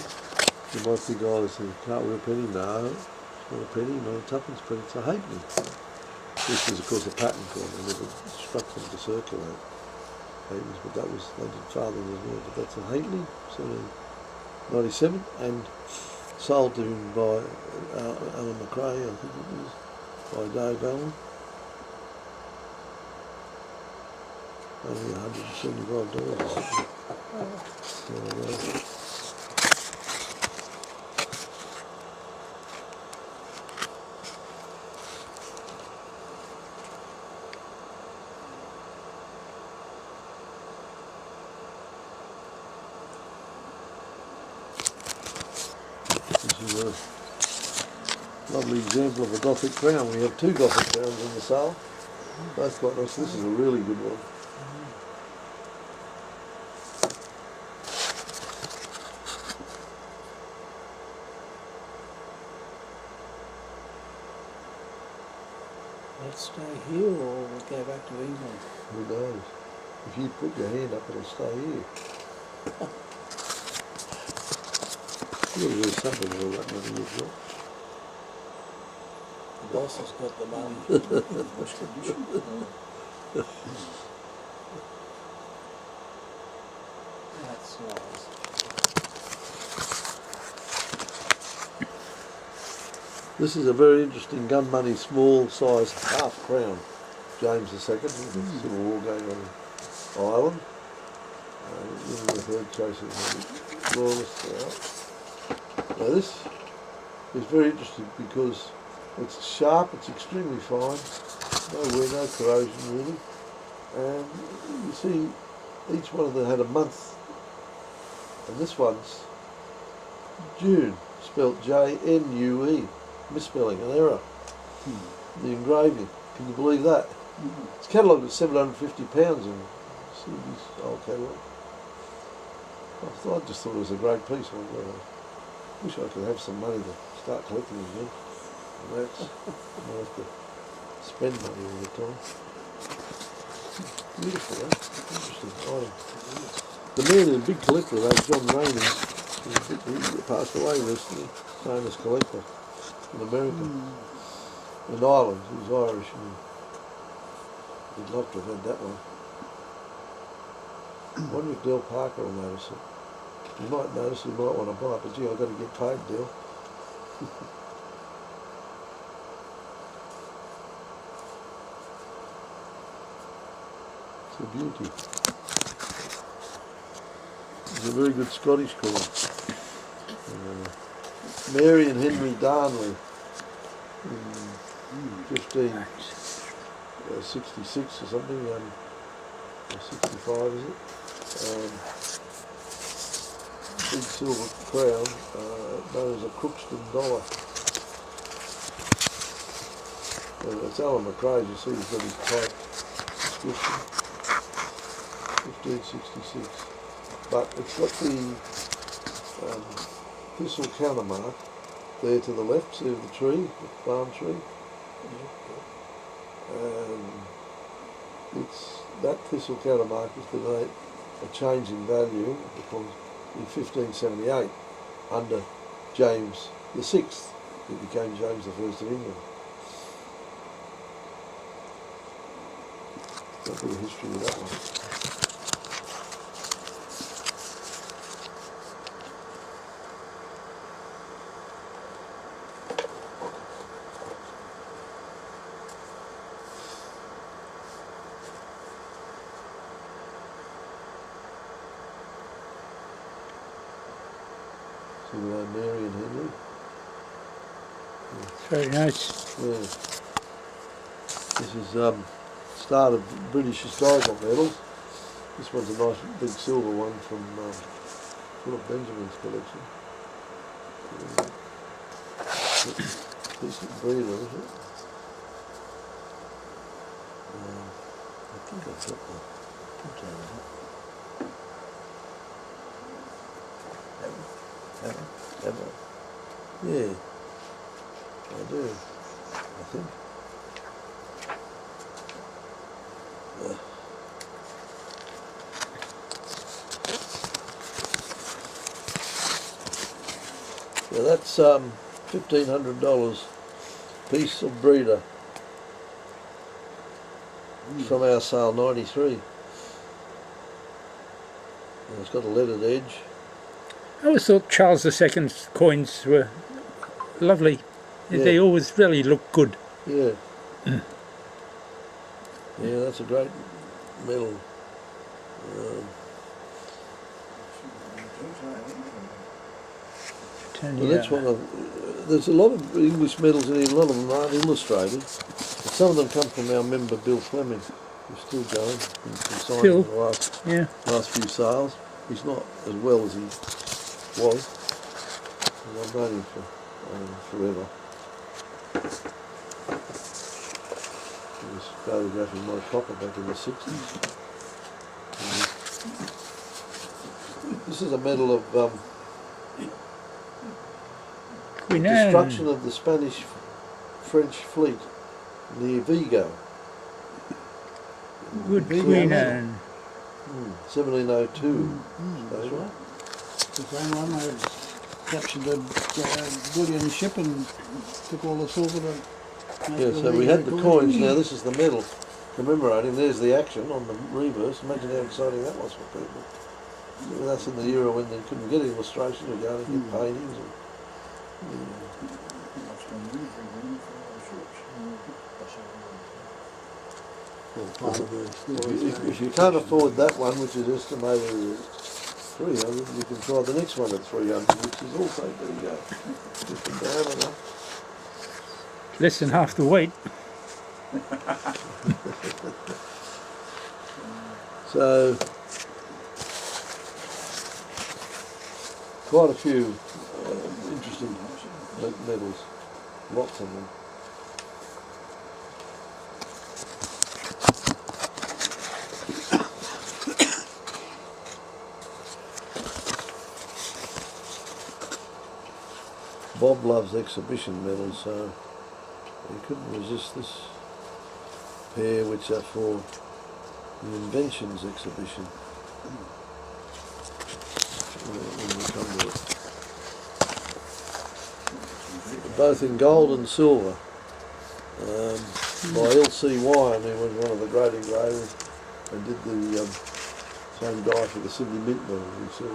[SPEAKER 4] You might think, oh, it's a cartwheel penny. No, it's not a penny, not a tuppence penny, it's a halfpenny. This is, of course, a pattern coin. They never struck them to circulate halfpennies, but that was, they did farthings as well. But that's a halfpenny, 1797, and sold to him by Alan McRae, I think it was, by Dave Allen. Only $175 or something. This is a lovely example of a Gothic crown. We have 2 Gothic crowns in the sale. Both quite nice. This is a really good one.
[SPEAKER 5] Let's stay here or we'll go back to England.
[SPEAKER 4] Who knows? If you put your hand up, it'll stay here. You'll lose something with all that money you've got.
[SPEAKER 5] The boss has got the money. That's nice.
[SPEAKER 4] This is a very interesting gun money, small size half crown. James II, with the Civil War going on in Ireland. Living the third chasing the loyalists throughout. Now this is very interesting because it's sharp, it's extremely fine, no wear, no corrosion really. And you see each one of them had a month, and this one's June, spelt J-N-U-E. Misspelling, an error. The engraving, can you believe that? It's catalogued at £750 in Sylvie's old catalogue. I just thought it was a great piece. I wish I could have some money to start collecting again. And that's, I have to spend money all the time. Beautiful, eh? Interesting item. The man who's a big collector of those, John Raynham, he passed away recently, famous collector. In America, in Ireland, he was Irish, and he'd love to have had that one. I wonder if Del Parker will notice it. You might notice you might want to buy it, but gee, I've got to get paid, deal. It's a beauty. It's a very good Scottish coin. Mary and Henry Darnley in 1566 or something, or 65 is it? Big silver crown, known as a Crookston dollar. It's Alan McRae, you see he's got his type description. 1566. But it's got the thistle countermark there to the left, see the tree, the palm tree. That thistle countermark is to denote a change in value because in 1578, under James VI, it became James I of England. Got a bit of history with that one. So we are Mary and Henry.
[SPEAKER 2] It's very nice.
[SPEAKER 4] Yeah. This is start of British historical medals. This one's a nice big silver one from Philip Benjamin's collection. Decent breeder, isn't it? I think I've got the printout of it.
[SPEAKER 1] Ever.
[SPEAKER 4] Yeah, I do, I think. Yeah, that's $1,500 piece of breeder from our sale '93. And it's got a lettered edge.
[SPEAKER 2] I always thought Charles II's coins were lovely.
[SPEAKER 4] Yeah.
[SPEAKER 2] They always really look good.
[SPEAKER 4] Yeah. Yeah, that's a great medal. Well, that's one of. There's a lot of English medals in here. A lot of them aren't illustrated. But some of them come from our member Bill Fleming, who's still going. He's been signed
[SPEAKER 2] Phil,
[SPEAKER 4] in the last few sales. He's not as well as he was. And I've known him for forever. He was photographing my copper back in the 60s. This is a medal of
[SPEAKER 2] Queen Anne.
[SPEAKER 4] destruction of the Spanish-French fleet near Vigo.
[SPEAKER 2] Good
[SPEAKER 3] Vigo
[SPEAKER 2] Queen
[SPEAKER 3] medal.
[SPEAKER 2] Anne.
[SPEAKER 4] 1702. That's right.
[SPEAKER 3] The same one, they captured a bullion ship and took all the silver to make
[SPEAKER 4] Yeah,
[SPEAKER 3] the
[SPEAKER 4] so we had the coins. Now
[SPEAKER 3] coins.
[SPEAKER 4] this is the medal commemorating. There's the action on the reverse. Imagine how exciting that was for people. Yeah, that's in the era when they couldn't get illustration or go and get paintings. If you can't afford that one, which is estimated at 300, you can try the next one at 300, which is also, there you go, different diameter.
[SPEAKER 2] Less than half the weight.
[SPEAKER 4] So, quite a few interesting medals, lots of them. Bob loves exhibition medals, so he couldn't resist this pair, which are for the Inventions exhibition. When we come to it. Both in gold and silver, by L.C. Wyon, who was one of the great engravers and did the same die for the Sydney Mint medal. We saw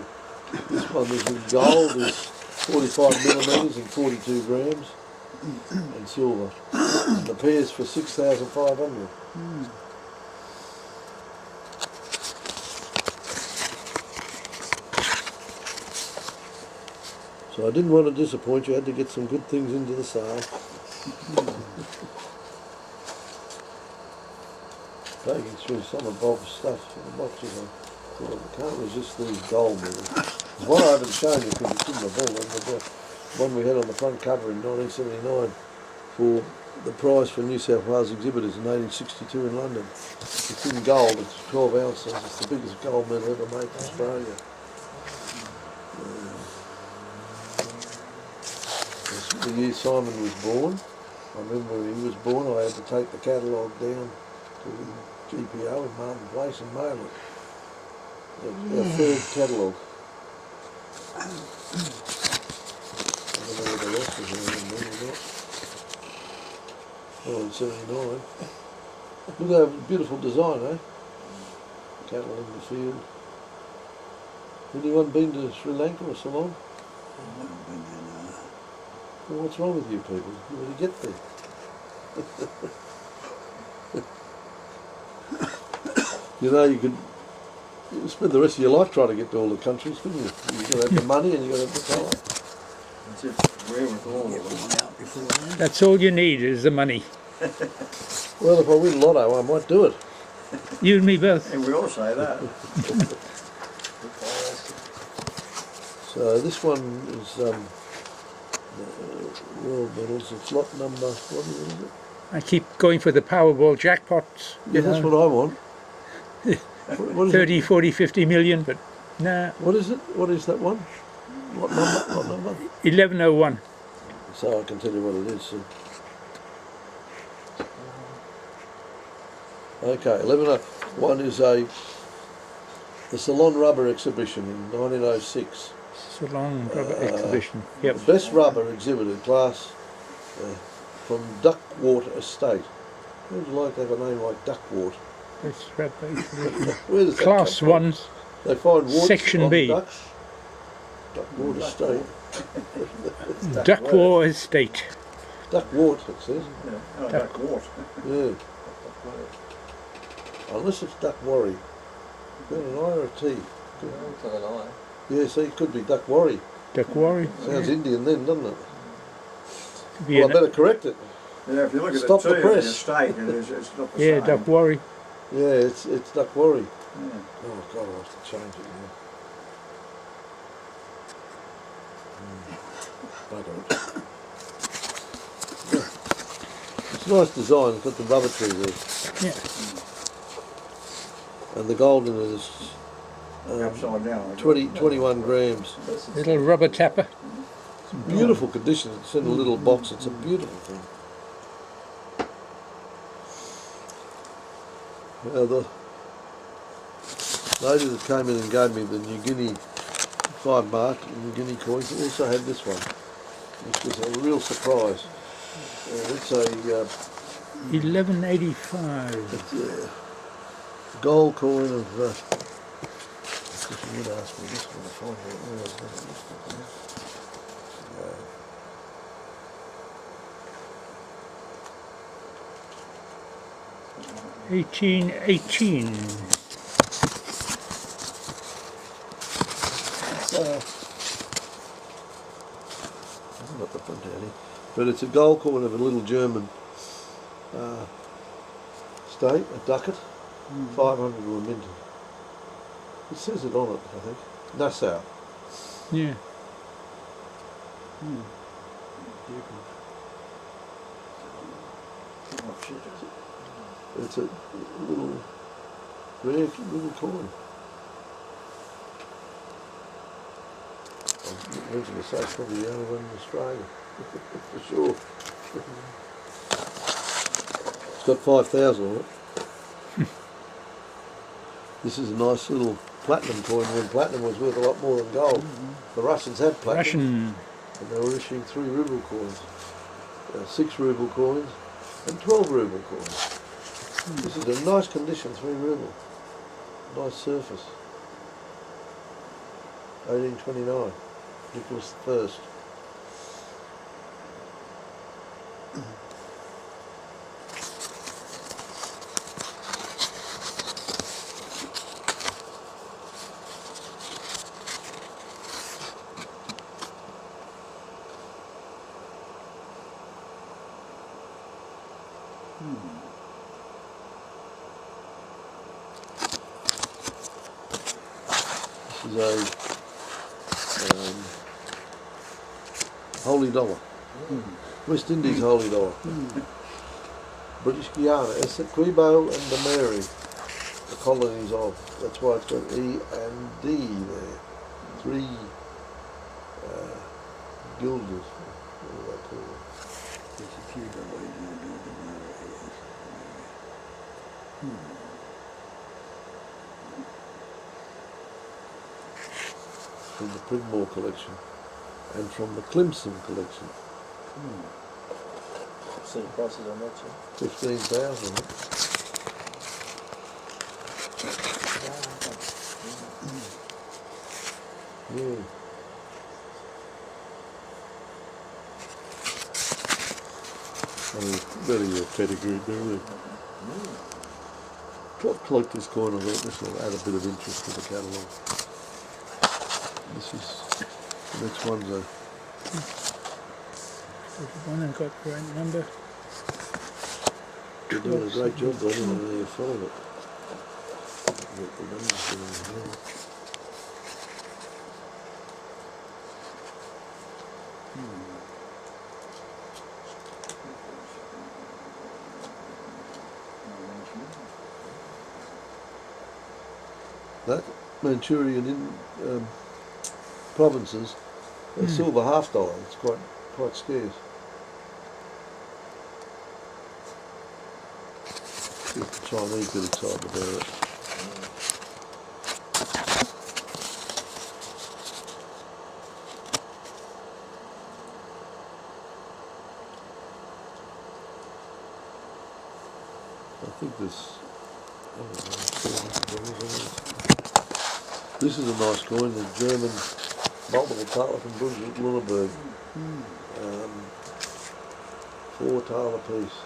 [SPEAKER 4] This one is in gold, is 45 millimetres and 42 grams, and silver. And the pair's for 6,500. So I didn't want to disappoint you, I had to get some good things into the sale. Taking through some of Bob's stuff in the boxes, I thought I can't resist these gold medals. There's one I haven't shown you because it's in the ball, but the one we had on the front cover in 1979 for the prize for New South Wales exhibitors in 1862 in London. It's in gold, it's 12 ounces, it's the biggest gold medal ever made in Australia. It's the year Simon was born. I remember when he was born, I had to take the catalogue down to the GPO in Martin Place and mail it. Our third catalogue. I don't know what the rest is in there, or not. Oh, in 79. Look at that beautiful design, eh? Cattle in the field. Anyone been to Sri Lanka or Ceylon?
[SPEAKER 3] I've never been there, no.
[SPEAKER 4] Well, what's wrong with you people? You want to get there? You know, you could spend the rest of your life trying to get to all the countries, couldn't you? You've got to have the money and you've got to have the time.
[SPEAKER 5] That's it. Rare with all
[SPEAKER 3] Get
[SPEAKER 5] of them.
[SPEAKER 3] one out before then.
[SPEAKER 2] That's all you need is the money.
[SPEAKER 4] Well, if I win lotto, I might do it.
[SPEAKER 2] You and me both.
[SPEAKER 1] And we all say that.
[SPEAKER 4] So this one is world medals. It's lot number, what is it?
[SPEAKER 2] I keep going for the Powerball jackpots.
[SPEAKER 4] Yeah, that's what I want. What is
[SPEAKER 2] 30, 40, 50 million, but nah,
[SPEAKER 4] it? What is it? What is that one? What number? What number?
[SPEAKER 2] 1101.
[SPEAKER 4] So I can tell you what it is. So. Okay, 1101 is the Ceylon Rubber Exhibition in 1906.
[SPEAKER 2] Ceylon Rubber Exhibition. Yep.
[SPEAKER 4] The best rubber exhibited class from Duckwater Estate. How would you like to have a name like Duckwater?
[SPEAKER 2] Best rubber exhibition.
[SPEAKER 4] Where does that
[SPEAKER 2] Class
[SPEAKER 4] come from?
[SPEAKER 2] 1.
[SPEAKER 4] They find warts
[SPEAKER 2] Section
[SPEAKER 4] on
[SPEAKER 2] B.
[SPEAKER 4] ducks. Duckwater Estate.
[SPEAKER 2] Duckwar Estate.
[SPEAKER 4] Duckwart, it says.
[SPEAKER 1] Yeah. Oh, duck wart.
[SPEAKER 4] Yeah. Unless it's Duckworry. Got an I or a T?
[SPEAKER 5] Looks like an eye.
[SPEAKER 4] Yeah, see, it could be Duckworry.
[SPEAKER 2] Duckwar.
[SPEAKER 4] Sounds Indian then, doesn't it?
[SPEAKER 2] Could be
[SPEAKER 4] Well, I
[SPEAKER 2] an-
[SPEAKER 4] better correct it.
[SPEAKER 1] Yeah, if you look at
[SPEAKER 4] Stop
[SPEAKER 1] the
[SPEAKER 4] the
[SPEAKER 1] T in the
[SPEAKER 4] press.
[SPEAKER 1] estate, it's not the
[SPEAKER 2] yeah,
[SPEAKER 1] same.
[SPEAKER 2] Duckwar.
[SPEAKER 4] Yeah, it's Duckworry.
[SPEAKER 1] Yeah.
[SPEAKER 4] Oh God, I have to change it now. Bugger it. It's a nice design, it's got the rubber tree there.
[SPEAKER 2] Yeah.
[SPEAKER 4] And the gold in it is
[SPEAKER 1] Upside down.
[SPEAKER 4] 21 grams.
[SPEAKER 2] Little rubber tapper.
[SPEAKER 4] It's in beautiful condition. It's in a little box. It's a beautiful thing. Now the lady that came in and gave me the New Guinea 5 mark New Guinea coins also had this one, which was a real surprise. It's a
[SPEAKER 2] 1185.
[SPEAKER 4] gold coin of. If you would ask me this one to find out where I was going to list it.
[SPEAKER 2] 1818.
[SPEAKER 4] I've got the print out here. But it's a gold coin of a little German state, a ducat, 500 were minted. It says it on it, I think. Nassau.
[SPEAKER 2] Yeah.
[SPEAKER 4] It's a little rare little coin. I mentioned to say it's probably the only one in Australia, for sure. It's got 5,000 on it. This is a nice little platinum coin when platinum was worth a lot more than gold. The Russians had platinum.
[SPEAKER 2] Russian.
[SPEAKER 4] And they were issuing 3 ruble coins, 6 ruble coins, and 12 ruble coins. This is a nice condition, 3 ruble. Nice surface. 1829. Nicholas I. This is a holy dollar. West Indies holy dollar. British Guiana, Essequibo and the Mary, the colonies of. That's why it's got E and D there. 3 guilders. What do they call it?
[SPEAKER 3] There's a few that we don't do the Mary.
[SPEAKER 4] From the Pridmore collection and from the Clemson collection.
[SPEAKER 5] See the prices on that, too.
[SPEAKER 4] 15,000. Yeah. I mean, really a pedigree, really. Top collector's coin, I thought this will add a bit of interest to the catalogue. This is, the next one's a,
[SPEAKER 2] One and got the right number.
[SPEAKER 4] you're doing a great job, but I don't know how you follow it. Get the numbers in here. That Manchurian provinces, a silver $half, it's quite scarce. If the Chinese get excited about it. I think this. I don't know, this is a nice coin, the German multiple taler from Brunswick, Lüneburg. $4 piece.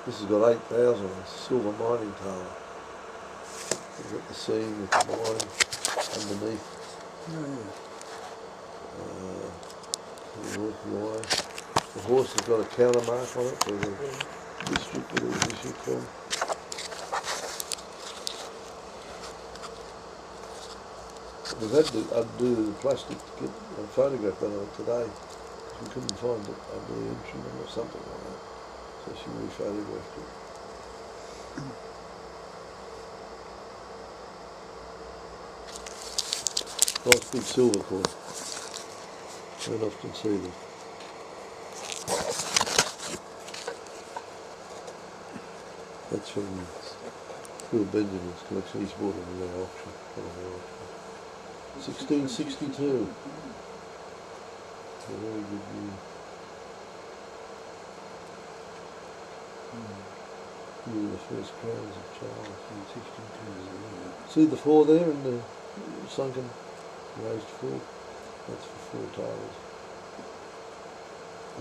[SPEAKER 4] This has got 8,000, it's a silver mining taler. You've got the seam with the mining underneath. The horse has got a counter mark on it for the district that it was issued from. We've had to undo the plastic to get a photograph done of it today. We couldn't find it under the entry number or something like that. So she re-photographed it. Nice big silver coin. Don't often see them. That's from Phil Benjamin's collection. He's bought it in their auction. 1662. A very good year. Year of the first crowns of Charles. 1662. See the 4 there in the sunken raised 4? That's for 4 talers.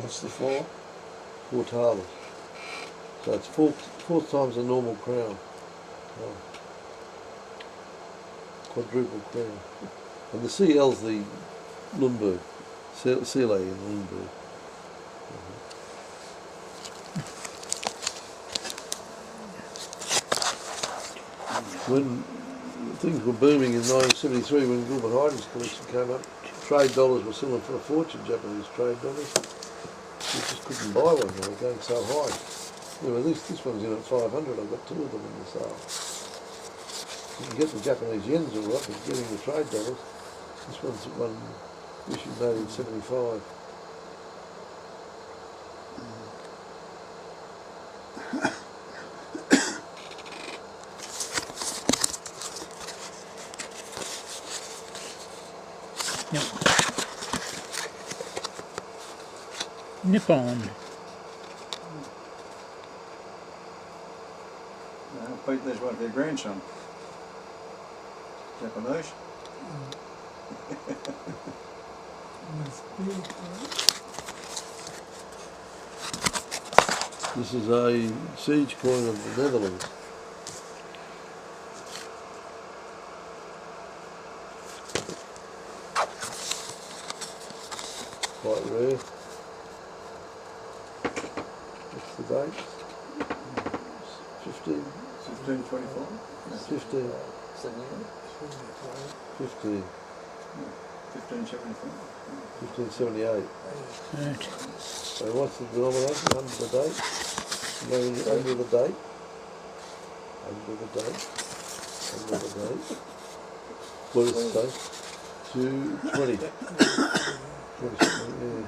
[SPEAKER 1] What's the 4?
[SPEAKER 4] 4 talers. So it's 4 times the normal crown. Oh. Quadruple crown. And the CL's the Lundberg. CLA in Lundberg. When things were booming in 1973, when Gilbert Heiden's collection came up, trade dollars were selling for a fortune, Japanese trade dollars. You just couldn't buy one, they were going so high. Anyway, this one's in at 500, I've got 2 of them in the sale. You can get the Japanese yens all right, but getting the trade dollars, this one's one issued in 1875.
[SPEAKER 2] Yep. Nippon.
[SPEAKER 1] Pete, there's one for your grandson. Japanese.
[SPEAKER 4] This is a siege coin of the Netherlands. Quite rare. What's the date? 15.
[SPEAKER 1] 1524?
[SPEAKER 4] 15. 15.
[SPEAKER 1] 1574?
[SPEAKER 4] 1578.
[SPEAKER 2] Right.
[SPEAKER 4] So what's the denomination under the date? No, under the date. Under the date. Under the date. What does it say? 220. 20 something, yeah.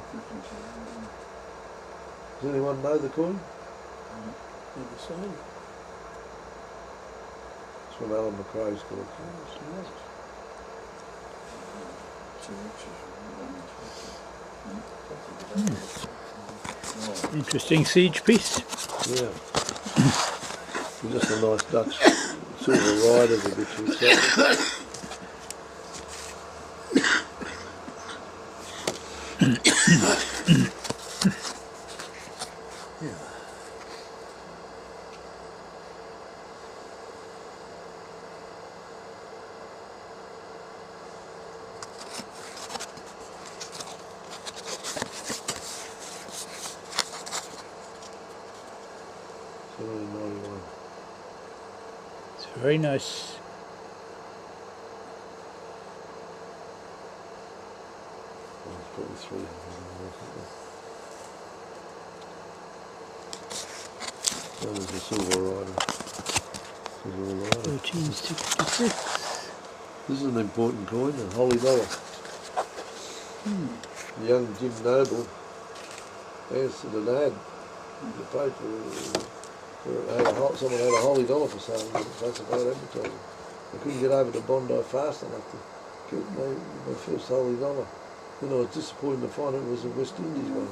[SPEAKER 4] Does anyone know the coin?
[SPEAKER 3] The same.
[SPEAKER 4] It's from Alan McRae's collection.
[SPEAKER 2] Interesting siege piece.
[SPEAKER 4] Yeah. Just a nice Dutch silver rider with which we started.
[SPEAKER 3] Yeah.
[SPEAKER 2] It's very nice.
[SPEAKER 4] It's probably 300. That was a silver rider. Silver rider.
[SPEAKER 2] 1366.
[SPEAKER 4] This is an important coin, a holy dollar. Young Jim Noble answered an ad in the paper. Someone had a holy dollar for sale, but that's about advertising. I couldn't get over to Bondi fast enough to get my first holy dollar. Then I was disappointed to find it was a West Indies one.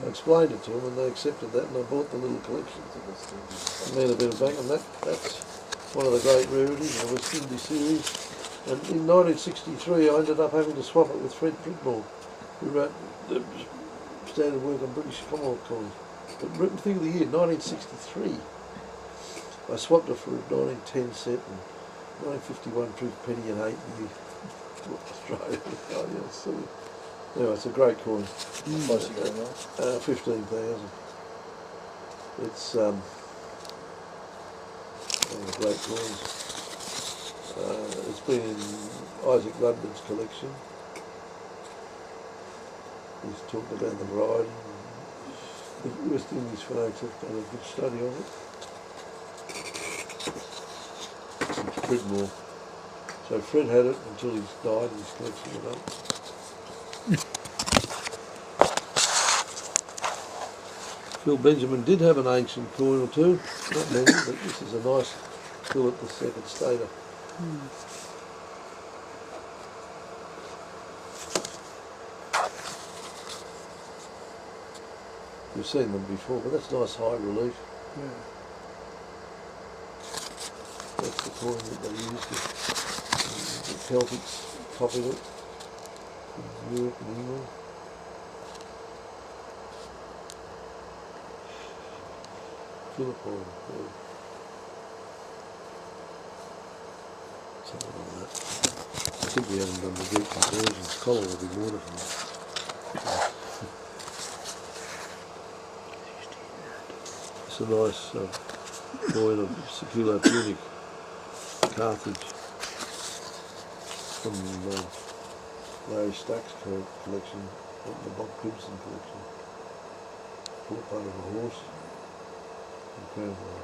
[SPEAKER 4] I explained it to them and they accepted that, and I bought the little collection. It made a bit of bank, and that's one of the great rarities of the West Indies series. And in 1963 I ended up having to swap it with Fred Pridmore, who wrote the standard work on British Commonwealth coins. But written thing of the year, 1963. I swapped it for a 1910 set and 1951 proof penny and 8 in Australia. Oh yeah, it's silly. Anyway, it's a great coin.
[SPEAKER 5] Price you going on?
[SPEAKER 4] 15,000. It's one of the great coins. It's been in Isaac Ludman's collection. He's talked about the riding. The West Indies folks have done a good study of it. It's Pridmore. So Fred had it until he died and his collection went up. Phil Benjamin did have an ancient coin or two, not many, but this is a nice Philip II stater. You've seen them before, but that's nice high relief.
[SPEAKER 3] Yeah.
[SPEAKER 4] That's the coin that they used. The Celtics copied it in Europe and England. Philip coin, yeah. Something like that. I think we haven't done the Greek conversions. Collar will be wonderful. It's a nice coin of Secular Punic, Carthage, from Larry Stack's collection, the Bob Gibson collection. Part of a horse. Incredible.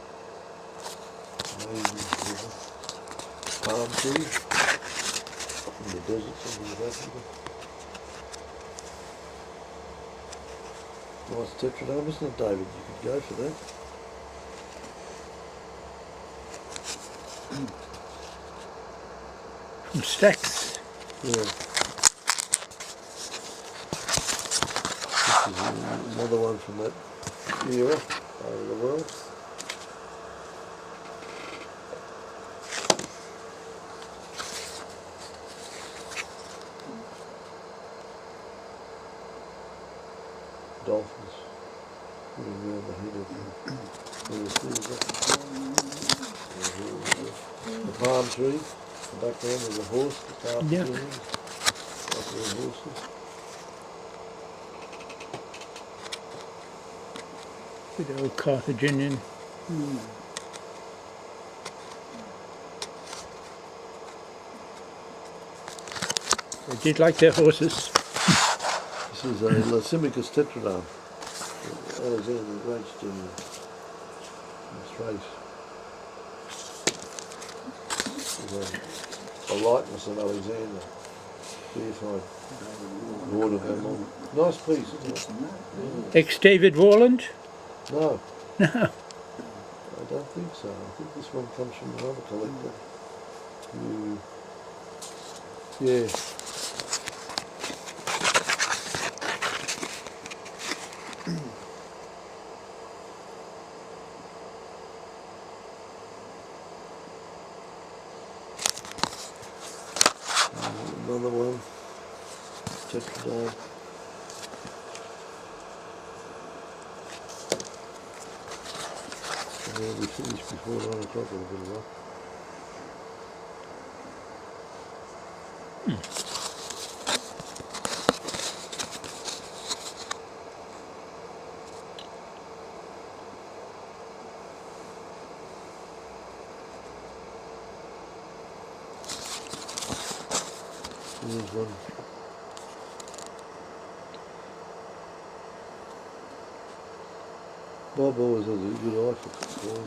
[SPEAKER 4] Amazing river. Palm tree in the desert something of Africa. Nice tetradome, isn't it, David? You could go for that.
[SPEAKER 2] From Stacks.
[SPEAKER 4] Yeah. This is another one from that era over the world. dolphins swimming around the head of the sea. The palm tree, the background of the horse, the calf
[SPEAKER 2] Yeah.
[SPEAKER 4] swimming, couple of horses.
[SPEAKER 2] Good old Carthaginian. They did like their horses.
[SPEAKER 4] This is a Lysimachus tetradrachm. Alexander the Great's general. This race. There's a likeness of Alexander. Deified Lord of Vermont. Nice piece, isn't it?
[SPEAKER 2] Ex-David Warland?
[SPEAKER 4] No,
[SPEAKER 2] No.
[SPEAKER 4] I don't think so. I think this one comes from another collector. Yeah. Another one. Tetradrachm. We'll be finished before 9 o'clock in a bit of luck. Here's one. Bob always has a good eye for football.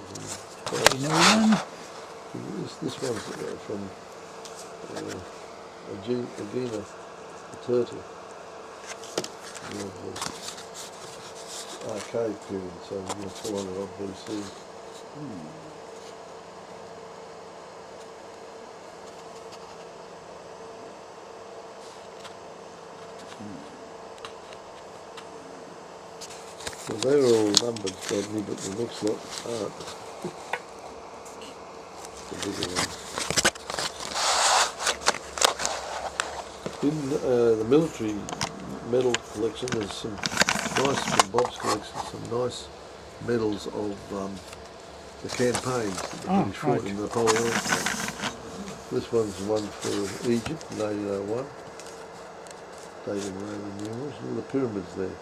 [SPEAKER 2] You know one?
[SPEAKER 4] This one's from Agena, the turtle. The arcade period, so we're going to follow it on BC. So they're all numbered, Rodney, but the next lot aren't. The bigger ones. In the military medal collection, there's some nice, from Bob's collection, some nice medals of the campaigns that the British fought in the Napoleonic War. This one's one for Egypt in 1801. Dated Roman numerals, all the pyramids there.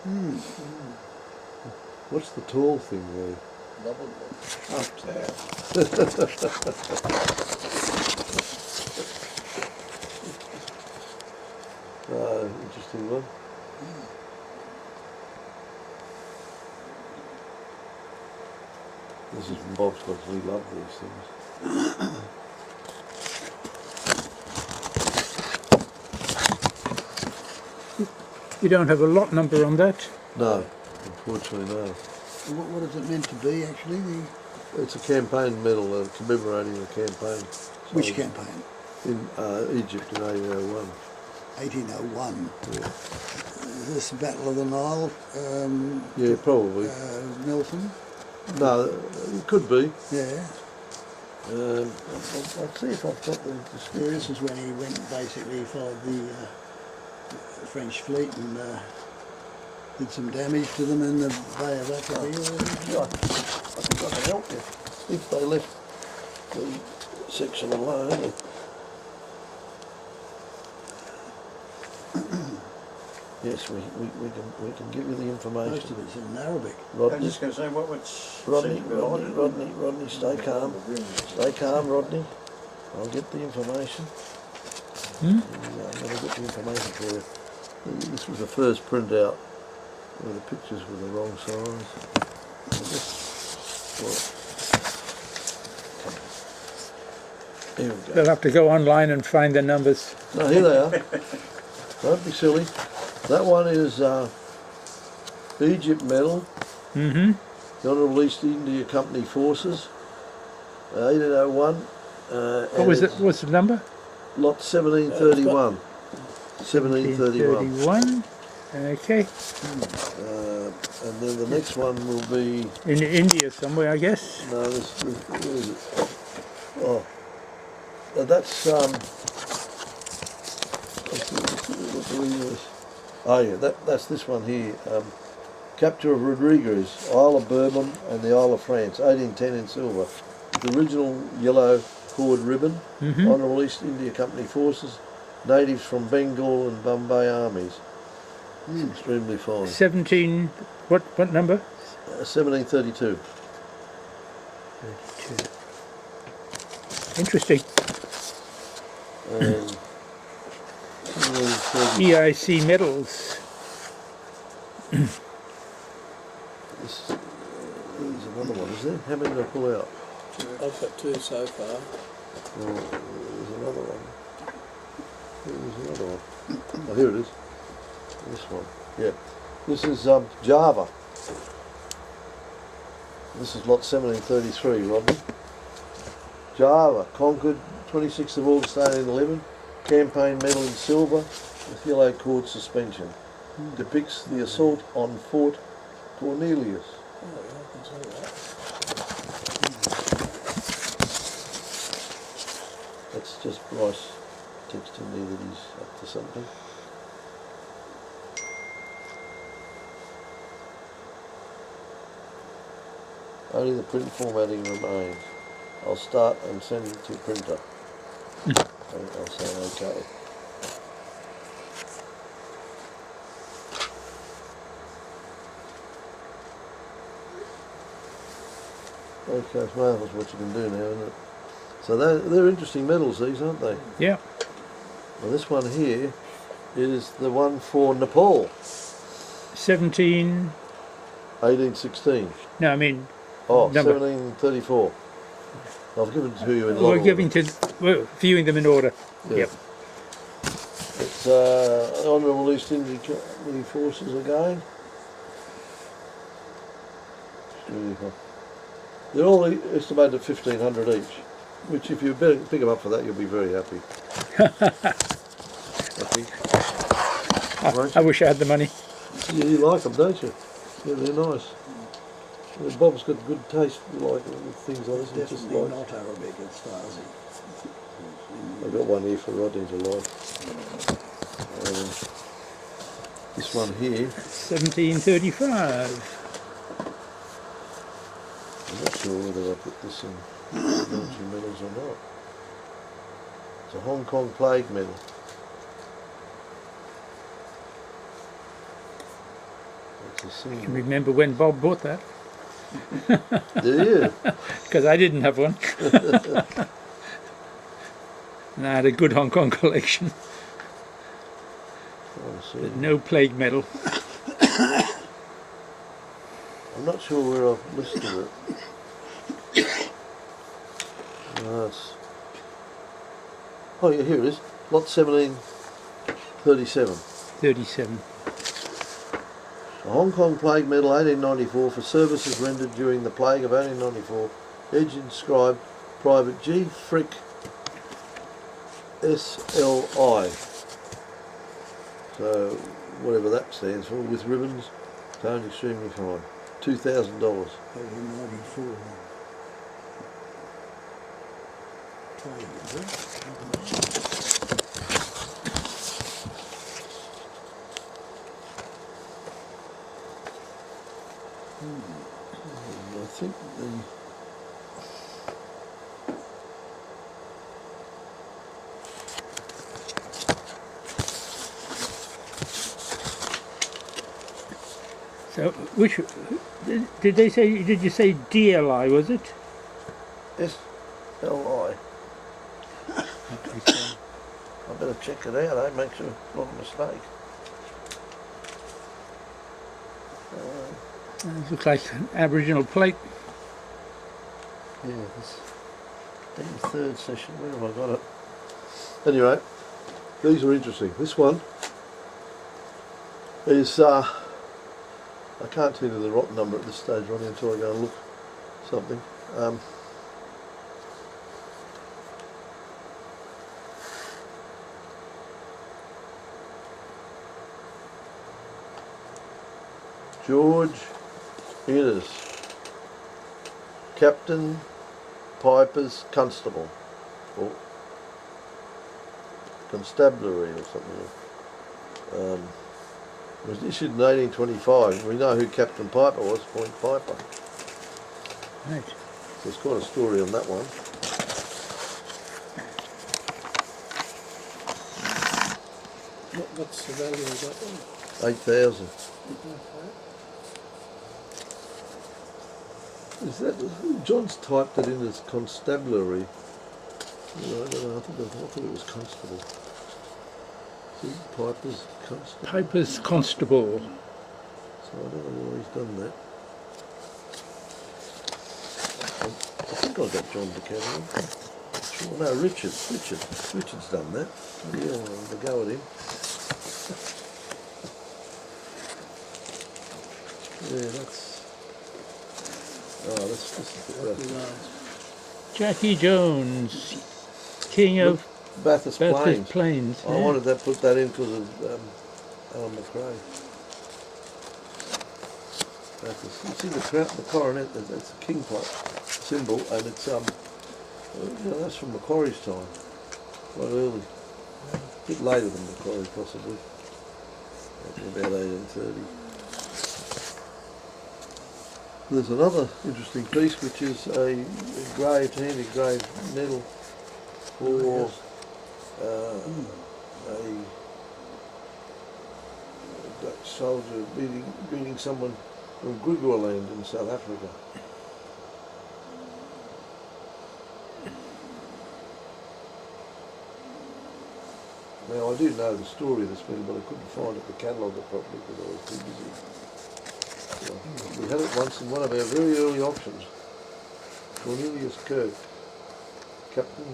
[SPEAKER 4] What's the tall thing there?
[SPEAKER 5] Double
[SPEAKER 1] Up there.
[SPEAKER 4] Interesting one. This is from Bob's because we love these things.
[SPEAKER 2] You don't have a lot number on that?
[SPEAKER 4] No, unfortunately no.
[SPEAKER 3] What is it meant to be actually?
[SPEAKER 4] It's a campaign medal commemorating a campaign.
[SPEAKER 3] Which campaign?
[SPEAKER 4] In Egypt in 1801.
[SPEAKER 3] 1801.
[SPEAKER 4] Yeah.
[SPEAKER 3] Is this Battle of the Nile?
[SPEAKER 4] Yeah, probably.
[SPEAKER 3] Nelson?
[SPEAKER 4] No, it could be.
[SPEAKER 3] Yeah.
[SPEAKER 4] I'll see if I've got the
[SPEAKER 3] Yeah,
[SPEAKER 4] description.
[SPEAKER 3] this is when he went basically followed the French fleet and did some damage to them in the Bay of Acapulco.
[SPEAKER 4] Yeah, I think I can help you. If they left the section alone. Yes, we can give you the
[SPEAKER 3] Most
[SPEAKER 4] information.
[SPEAKER 3] of it's in Arabic.
[SPEAKER 1] I was
[SPEAKER 4] Rodney,
[SPEAKER 1] just going to say, what's
[SPEAKER 4] Rodney, stay calm. Stay calm, Rodney. I'll get the information. I'm going to get the information for you. This was the first printout where the pictures were the wrong size. Here we go.
[SPEAKER 2] They'll have to go online and find the numbers.
[SPEAKER 4] No, here they are. Don't be silly. That one is Egypt medal.
[SPEAKER 2] Mm-hmm.
[SPEAKER 4] The Honourable East India Company Forces, 1801.
[SPEAKER 2] What was it? What's the number?
[SPEAKER 4] Lot 1731. 1731.
[SPEAKER 2] 31. Okay.
[SPEAKER 4] And then the next one will be.
[SPEAKER 2] In India somewhere, I guess.
[SPEAKER 4] No, this. Where is it? Oh, that's oh yeah, that's this one here. Capture of Rodriguez, Isle of Bourbon and the Isle of France, 1810 in silver. The original yellow cord ribbon, Honourable East India Company forces, natives from Bengal and Bombay armies. Extremely fine.
[SPEAKER 2] 17, what number?
[SPEAKER 4] 1732.
[SPEAKER 2] 32. Interesting.
[SPEAKER 4] And
[SPEAKER 2] EIC medals.
[SPEAKER 4] there's another one, is there? How many did I pull out?
[SPEAKER 5] I've got 2 so far.
[SPEAKER 4] Oh, there's another one. There's another one. Oh, here it is. This one. Yeah. This is Java. This is lot 1733, Rodney. Java, conquered 26th of August 1811. Campaign medal in silver with yellow cord suspension. Depicts the assault on Fort Cornelius.
[SPEAKER 5] Oh, yeah, I can see that.
[SPEAKER 4] That's just Bryce texting me that he's up to something. Only the print formatting remains. I'll start and send it to printer. I'll say okay. Okay, it's marvellous what you can do now, isn't it? So they're interesting medals, these, aren't they?
[SPEAKER 2] Yeah.
[SPEAKER 4] Well, this one here is the one for Nepal,
[SPEAKER 2] 17.
[SPEAKER 4] 1816.
[SPEAKER 2] No, I mean,
[SPEAKER 4] Oh,
[SPEAKER 2] number.
[SPEAKER 4] 1734. I've given it to you in lot
[SPEAKER 2] We're
[SPEAKER 4] order.
[SPEAKER 2] giving to, we're viewing them in order.
[SPEAKER 4] Yeah.
[SPEAKER 2] Yep.
[SPEAKER 4] It's Honourable East India Company forces again. They're all estimated at 1,500 each, which if you pick them up for that, you'll be very happy. I think.
[SPEAKER 2] I wish I had the money.
[SPEAKER 4] Yeah, you like them, don't you? Yeah, they're nice. Yeah, Bob's got good taste, like things like this. Just
[SPEAKER 3] Definitely
[SPEAKER 4] like,
[SPEAKER 3] not Arabic, it's Farsi.
[SPEAKER 4] I've got one here for Rodney to like. This one here,
[SPEAKER 2] 1735.
[SPEAKER 4] I'm not sure whether I put this in military medals or not. It's a Hong Kong Plague Medal. It's a
[SPEAKER 2] I
[SPEAKER 4] single.
[SPEAKER 2] can remember when Bob bought that,
[SPEAKER 4] Do you?
[SPEAKER 2] because I didn't have one. And I had a good Hong Kong collection,
[SPEAKER 4] Oh, I see.
[SPEAKER 2] but no plague medal.
[SPEAKER 4] I'm not sure where I've listed it. No, oh yeah, here it is. Lot 1737.
[SPEAKER 2] 37.
[SPEAKER 4] The Hong Kong Plague Medal 1894 for services rendered during the plague of 1894. Edge inscribed Private G. Frick SLI. So whatever that stands for, with ribbons, toned extremely fine. $2,000.
[SPEAKER 3] 1894. Plague, is it?
[SPEAKER 4] I think the
[SPEAKER 2] So, which did they say? Did you say DLI? Was it?
[SPEAKER 4] SLI. I better check it out, make sure it's not a mistake.
[SPEAKER 2] It looks like an Aboriginal plate.
[SPEAKER 4] Yeah, this damn third session, where have I got it? Anyway, these are interesting. This one is, I can't tell you the rotten number at this stage, Ronnie, until I go and look something. George Innes, Captain Piper's Constable, or Constabulary or something. It was issued in 1825. We know who Captain Piper was, Point Piper.
[SPEAKER 2] Right.
[SPEAKER 4] So there's quite a story on that one.
[SPEAKER 6] What's the value of that one?
[SPEAKER 4] 8,000. Is that John's typed it in as constabulary? No, I don't know. I thought it was constable. See, Piper's constable.
[SPEAKER 2] Piper's Constable.
[SPEAKER 4] So I don't know why he's done that. I think I got John to carry on. Sure, no, Richard's done that. Yeah, I'll have a go at him. Yeah, this is
[SPEAKER 2] Jackie Jones, King of
[SPEAKER 4] Bathurst
[SPEAKER 2] Bathurst
[SPEAKER 4] Plains.
[SPEAKER 2] Plains.
[SPEAKER 4] I wanted to put that in because of Alan McRae. Bathurst. You see the crown, the coronet, that's a king symbol, and it's that's from Macquarie's time, quite early, a bit later than Macquarie possibly, about 1830. There's another interesting piece which is a engraved, hand engraved medal for a Dutch soldier beating someone from Griqualand in South Africa. Now I do know the story of this medal, but I couldn't find it to catalogue it properly because I was too busy. We had it once in one of our very early auctions. Cornelius Kirk, Captain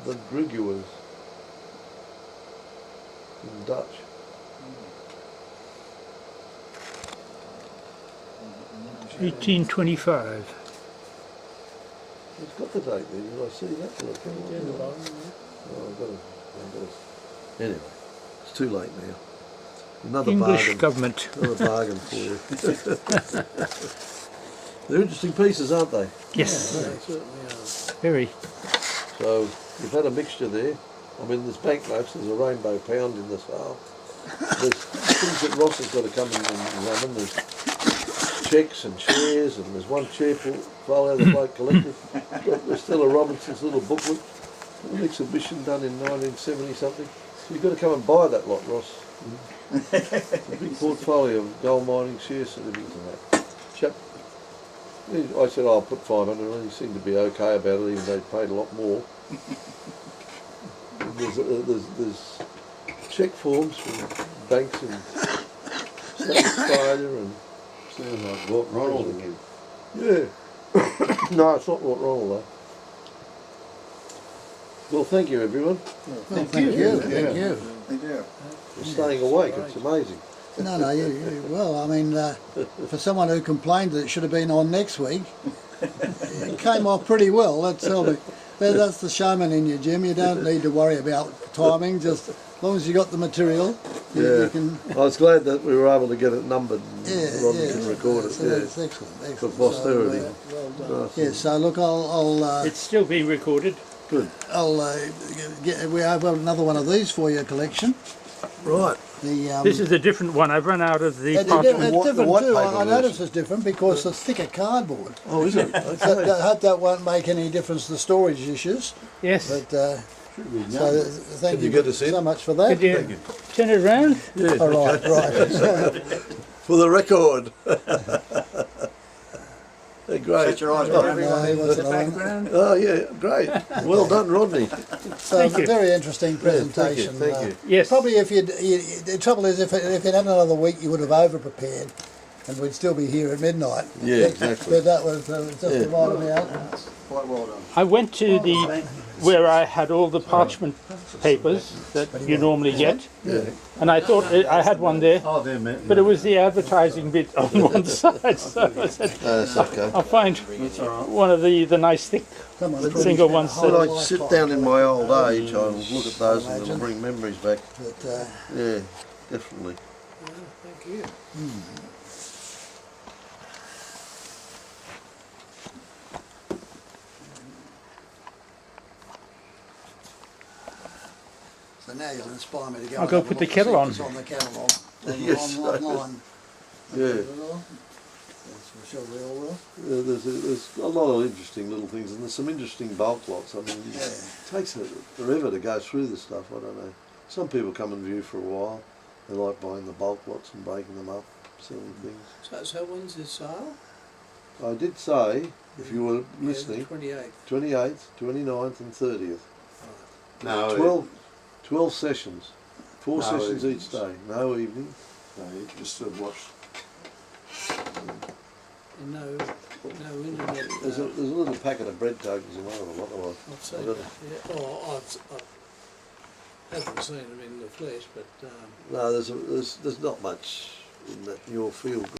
[SPEAKER 4] the Griguas in Dutch.
[SPEAKER 2] Yeah. 1825.
[SPEAKER 4] It's got the date there. Did I see that? Oh, I've got it. Anyway, it's too late now. Another
[SPEAKER 2] English
[SPEAKER 4] bargain.
[SPEAKER 2] government.
[SPEAKER 4] Another bargain for you. They're interesting pieces, aren't they?
[SPEAKER 2] Yes,
[SPEAKER 6] They certainly are.
[SPEAKER 2] very.
[SPEAKER 4] So you've had a mixture there. I mean, there's banknotes. There's a rainbow pound in the sale. There's things that Ross has got to come and examine. There's cheques and shares, and there's one chair portfolio the bloke collected. There's still a Robinson's little booklet, an exhibition done in 1970 something. So you've got to come and buy that lot, Ross. It's a big portfolio of gold mining share certificates and that. Chap, I said, I'll put 500, and he seemed to be okay about it, even though he paid a lot more. There's cheque forms from banks in South Australia and
[SPEAKER 1] Sounds like Walt Ronald again.
[SPEAKER 4] yeah. No, it's not Walt Ronald though. Well, thank you everyone.
[SPEAKER 3] Well, thank you.
[SPEAKER 1] Thank you.
[SPEAKER 4] For staying awake. It's amazing.
[SPEAKER 3] No, well, I mean, for someone who complained that it should have been on next week, it came off pretty well. That's the showman in you, Jim. You don't need to worry about timing. Just as long as you got the material, you can.
[SPEAKER 4] I was glad that we were able to get it numbered. And Rodney can record it.
[SPEAKER 3] So
[SPEAKER 4] Yeah.
[SPEAKER 3] that's excellent.
[SPEAKER 4] For posterity.
[SPEAKER 6] Well done.
[SPEAKER 4] Nice.
[SPEAKER 3] Yeah. So look, I'll
[SPEAKER 2] It's still being recorded.
[SPEAKER 4] Good.
[SPEAKER 3] we have another one of these for your collection.
[SPEAKER 4] Right.
[SPEAKER 3] The
[SPEAKER 2] This is a different one. I've run out of the
[SPEAKER 3] it's
[SPEAKER 2] parchment.
[SPEAKER 3] different
[SPEAKER 4] white
[SPEAKER 3] too.
[SPEAKER 4] paper
[SPEAKER 3] I noticed it's different because it's thicker cardboard.
[SPEAKER 4] Oh, is it?
[SPEAKER 3] I
[SPEAKER 4] Okay.
[SPEAKER 3] hope that won't make any difference to storage issues.
[SPEAKER 2] Yes.
[SPEAKER 3] But so thank
[SPEAKER 4] Can you
[SPEAKER 3] you
[SPEAKER 4] get us in?
[SPEAKER 3] so much for that.
[SPEAKER 2] Could you turn it around?
[SPEAKER 4] Yeah.
[SPEAKER 3] All right.
[SPEAKER 4] For the record. They're great.
[SPEAKER 1] Shut your eyes,
[SPEAKER 3] No,
[SPEAKER 1] Brian.
[SPEAKER 3] he wasn't on.
[SPEAKER 2] Background.
[SPEAKER 4] Oh yeah, great. Well done, Rodney.
[SPEAKER 3] So
[SPEAKER 2] Thank you.
[SPEAKER 3] very interesting
[SPEAKER 4] Yeah, thank you.
[SPEAKER 3] presentation.
[SPEAKER 4] Thank you.
[SPEAKER 2] Yes.
[SPEAKER 3] Probably if the trouble is if you'd had another week, you would have over prepared, and we'd still be here at midnight.
[SPEAKER 4] Yeah, exactly.
[SPEAKER 3] But that was just the right amount.
[SPEAKER 1] Quite well done.
[SPEAKER 2] I went to the where I had all the parchment papers that you normally get,
[SPEAKER 4] Yeah.
[SPEAKER 2] and I thought I had one there,
[SPEAKER 1] Oh, there, mate.
[SPEAKER 2] but it was the advertising bit on one side. So I said,
[SPEAKER 4] That's okay.
[SPEAKER 2] I'll find one of the nice thick
[SPEAKER 3] Come on,
[SPEAKER 2] single ones.
[SPEAKER 4] When I sit down in my old age, I'll look at those and it'll bring memories back.
[SPEAKER 3] But,
[SPEAKER 4] Yeah, definitely.
[SPEAKER 6] Thank you.
[SPEAKER 3] So now you'll inspire me to go.
[SPEAKER 2] I'll
[SPEAKER 3] and
[SPEAKER 2] go
[SPEAKER 3] have a
[SPEAKER 2] put the
[SPEAKER 3] look
[SPEAKER 2] kettle
[SPEAKER 3] and
[SPEAKER 2] on.
[SPEAKER 3] see what's on the catalogue.
[SPEAKER 4] Yes,
[SPEAKER 3] Online.
[SPEAKER 4] Yeah.
[SPEAKER 3] Yes, Michelle, we all will.
[SPEAKER 4] There's a lot of interesting little things, and there's some interesting bulk lots. I mean,
[SPEAKER 3] Yeah.
[SPEAKER 4] it takes forever to go through this stuff. I don't know. Some people come and view for a while. They like buying the bulk lots and breaking them up, selling things.
[SPEAKER 6] So when's this sale?
[SPEAKER 4] I did say, if you were listening,
[SPEAKER 6] 28th.
[SPEAKER 4] 28th, 29th and 30th.
[SPEAKER 1] No,
[SPEAKER 4] 12 sessions. 4
[SPEAKER 1] No
[SPEAKER 4] sessions
[SPEAKER 1] evenings.
[SPEAKER 4] each day. No evening.
[SPEAKER 1] No, you just sort of watch.
[SPEAKER 6] And no internet.
[SPEAKER 4] There's a little packet of bread tokens in one of them.
[SPEAKER 6] I've seen
[SPEAKER 4] I
[SPEAKER 6] that.
[SPEAKER 4] don't-
[SPEAKER 6] Yeah. Oh, I haven't seen them in the flesh, but
[SPEAKER 4] No, there's not much in that your field.